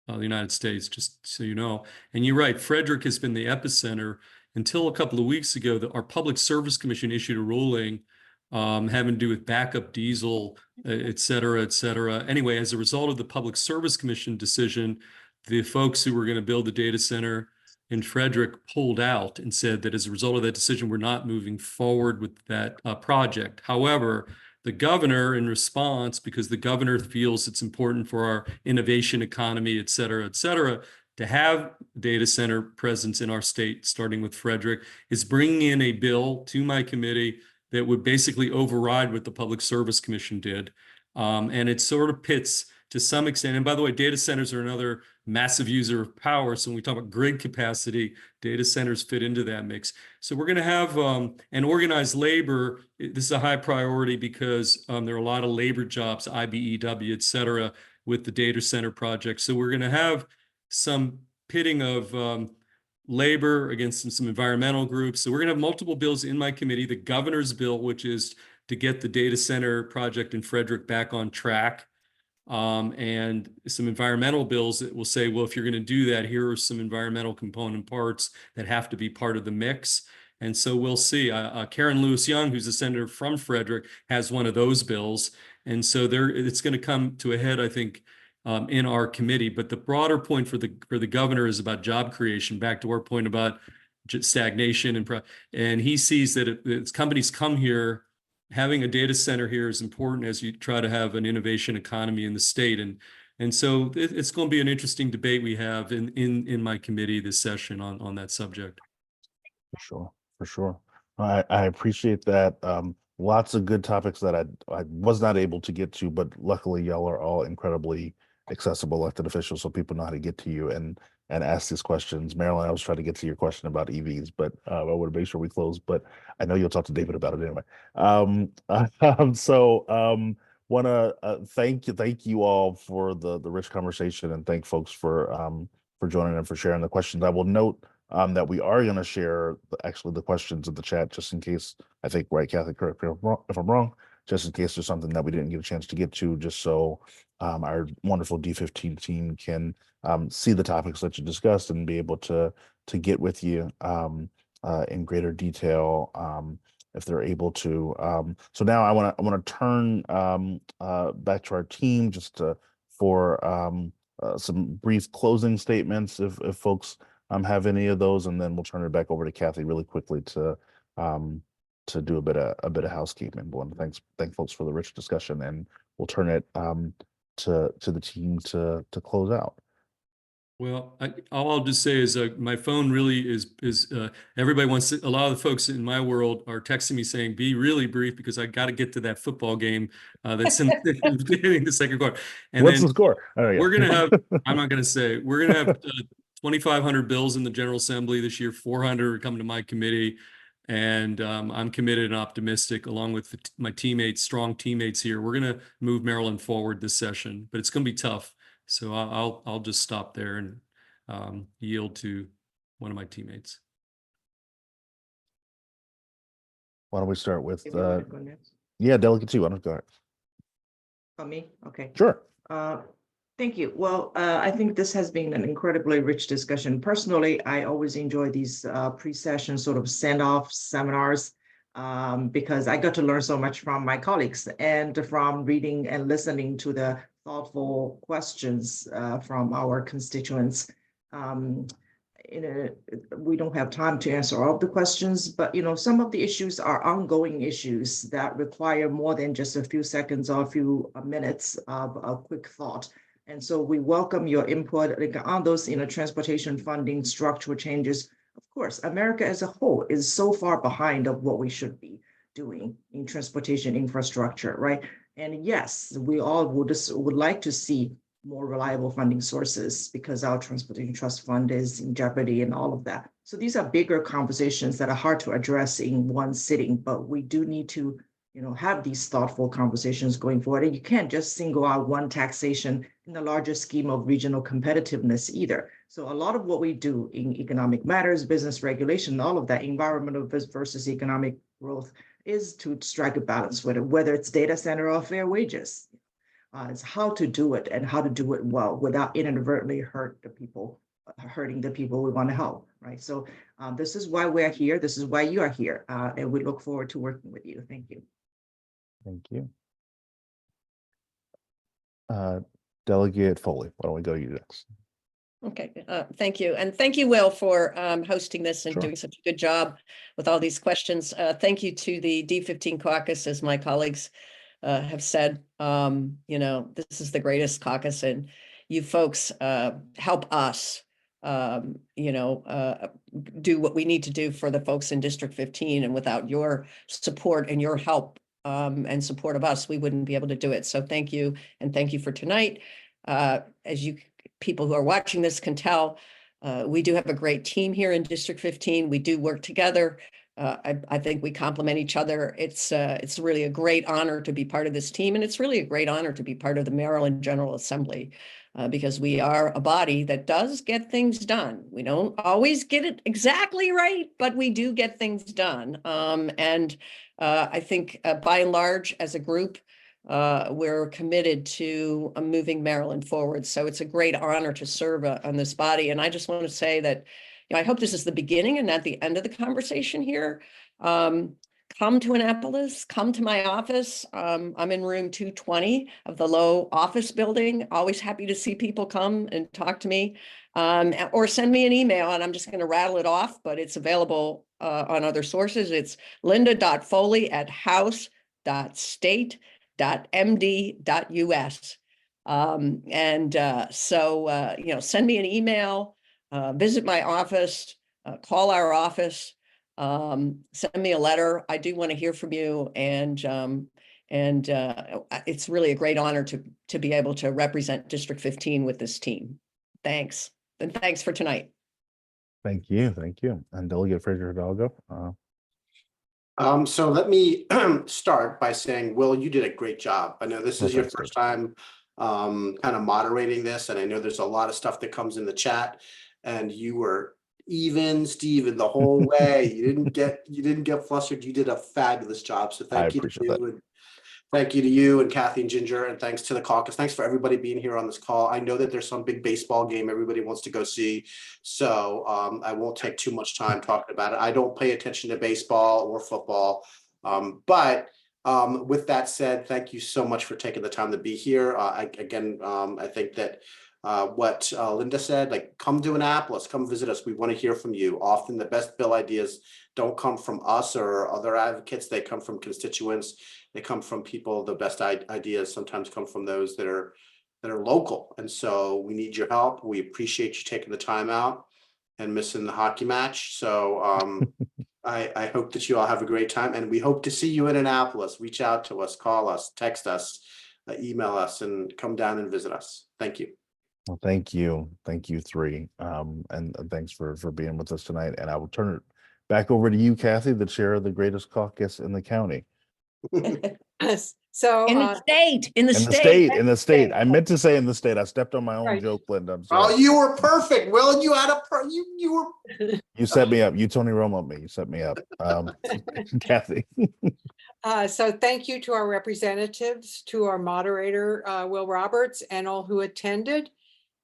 the United States, just so you know. And you're right, Frederick has been the epicenter until a couple of weeks ago. Our Public Service Commission issued a ruling having to do with backup diesel, et cetera, et cetera. Anyway, as a result of the Public Service Commission decision, the folks who were going to build the data center in Frederick pulled out and said that as a result of that decision, we're not moving forward with that project. However, the governor, in response, because the governor feels it's important for our innovation economy, et cetera, to have data center presence in our state, starting with Frederick, is bringing in a bill to my committee that would basically override what the Public Service Commission did. And it sort of pits to some extent. And by the way, data centers are another massive user of power. So when we talk about grid capacity, data centers fit into that mix. So we're going to have an organized labor. This is a high priority because there are a lot of labor jobs, IBEW, et cetera, with the data center project. So we're going to have some pitting of labor against some environmental groups. So we're going to have multiple bills in my committee. The governor's bill, which is to get the data center project in Frederick back on track. And some environmental bills that will say, well, if you're going to do that, here are some environmental component parts that have to be part of the mix. And so we'll see. Karen Lewis Young, who's a senator from Frederick, has one of those bills. And so it's going to come to a head, I think, in our committee. But the broader point for the governor is about job creation, back to our point about stagnation. And he sees that as companies come here, having a data center here is important as you try to have an innovation economy in the state. And so it's going to be an interesting debate we have in my committee this session on that subject. For sure. I appreciate that. Lots of good topics that I was not able to get to, but luckily y'all are all incredibly accessible elected officials, so people know how to get to you and ask these questions. Marilyn, I was trying to get to your question about EVs, but I want to make sure we close, but I know you'll talk to David about it anyway. Want to thank you all for the rich conversation, and thank folks for joining and for sharing the questions. I will note that we are going to share the questions in the chat, just in case. I think, right, Kathy, correct me if I'm wrong, just in case there's something that we didn't get a chance to get to, just so our wonderful D15 team can see the topics that you discussed and be able to get with you in greater detail if they're able to. So now I want to turn back to our team just for some brief closing statements, if folks have any of those, and then we'll turn it back over to Kathy really quickly to do a bit of housekeeping. I want to thank folks for the rich discussion, and we'll turn it to the team to close out. Well, all I'll just say is my phone really is everybody wants to, a lot of the folks in my world are texting me saying, be really brief because I got to get to that football game that's in the second quarter. And What's then the score? Oh, yeah. we're going to have, I'm not going to say, we're going to have 2,500 bills in the General Assembly this year, 400 are coming to my committee. And I'm committed and optimistic along with my teammates, strong teammates here. We're going to move Maryland forward this session, but it's going to be tough. So I'll just stop there and yield to one of my teammates. Why don't we start with If you want to go next. yeah, Delegate 2. Why don't you go ahead? For me? Okay. Sure. Thank you. Well, I think this has been an incredibly rich discussion. Personally, I always enjoy these pre-session sort of send-off seminars because I got to learn so much from my colleagues and from reading and listening to the thoughtful questions from our constituents. We don't have time to answer all of the questions, but some of the issues are ongoing issues that require more than just a few seconds or a few minutes of a quick thought. And so we welcome your input on those transportation funding structural changes. Of course, America as a whole is so far behind of what we should be doing in transportation infrastructure, right? And yes, we all would like to see more reliable funding sources because our transportation trust fund is in jeopardy and all of that. So these are bigger conversations that are hard to address in one sitting, but we do need to have these thoughtful conversations going forward. And you can't just single out one taxation in the larger scheme of regional competitiveness either. So a lot of what we do in economic matters, business regulation, all of that, environmental versus economic growth, is to strike a balance with it, whether it's data center or fair wages. It's how to do it and how to do it well without inadvertently hurting the people we want to help, right? So this is why we're here. This is why you are here. And we look forward to working with you. Thank you. Thank you. Delegate Foley, why don't we go to you next? Okay, thank you. And thank you, Will, for hosting this and Sure. doing such a good job with all these questions. Thank you to the D15 caucus, as my colleagues have said. This is the greatest caucus, and you folks help us, do what we need to do for the folks in District 15. And without your support and your help and support of us, we wouldn't be able to do it. So thank you, and thank you for tonight. As you people who are watching this can tell, we do have a great team here in District 15. We do work together. I think we complement each other. It's really a great honor to be part of this team, and it's really a great honor to be part of the Maryland General Assembly because we are a body that does get things done. We don't always get it exactly right, but we do get things done. I think by and large, as a group, we're committed to moving Maryland forward. So it's a great honor to serve on this body. And I just want to say that I hope this is the beginning and not the end of the conversation here. Come to Annapolis, come to my office. I'm in room 220 of the Low office building. Always happy to see people come and talk to me or send me an email, and I'm just going to rattle it off, but it's available on other sources. It's linda.foley@house.state.md.us. Send me an email, visit my office, call our office. Send me a letter. I do want to hear from you, and it's really a great honor to be able to represent District 15 with this team. Thanks, and thanks for tonight. Thank you, and Delegate Fraser-Hidalgo. So let me start by saying, Will, you did a great job. I know this is your first time kind of moderating this, and I know there's a lot of stuff that comes in the chat, and you were Steven the whole way. You didn't get flustered. You did a fabulous job. So thank you to you, and thank you to you and Kathy and Ginger, and thanks to the caucus. Thanks for everybody being here on this call. I know that there's some big baseball game everybody wants to go see, so I won't take too much time talking about it. I don't pay attention to baseball or football, but with that said, thank you so much for taking the time to be here. I think that what Linda said, like, come to Annapolis, come visit us. We want to hear from you. Often the best bill ideas don't come from us or other advocates. They come from constituents they come from people, the best ideas sometimes come from those that are local. And so we need your help. We appreciate you taking the time out and missing the hockey match. So I hope that you all have a great time, and we hope to see you in Annapolis. Reach out to us, call us, text us, email us, and come down and visit us. Thank you. Well, thank you. Thank you, three. And thanks for being with us tonight. And I will turn it back over to you, Kathy, the chair of the greatest caucus in the county. So, In the state, in the In the state. state, in the state. I meant to say in the state. I stepped on my own Right. joke, Linda. I'm Oh, sorry. you were perfect. Will, you had you were. You set me up. You Tony Romo me. You set me up. Kathy. So thank you to our representatives, to our moderator, Will Roberts, and all who attended.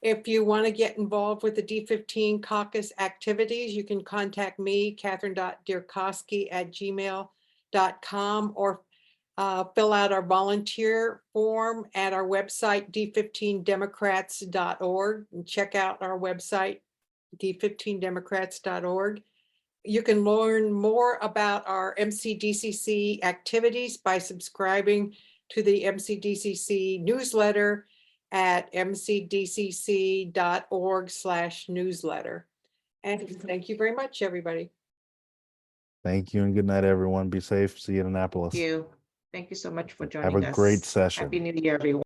If you want to get involved with the D15 caucus activities, you can contact me, Catherine.Dierkowski@gmail.com, or fill out our volunteer form at our website, d15democrats.org, and check out our website, d15democrats.org. You can learn more about our MCDCC activities by subscribing to the MCDCC newsletter at mcdcc.org/newsletter. And thank you very much, everybody. Thank you and good night, everyone. Be safe. See you in Annapolis. Thank you. Thank you so much for Have joining us. a great session. Happy New Year, everyone.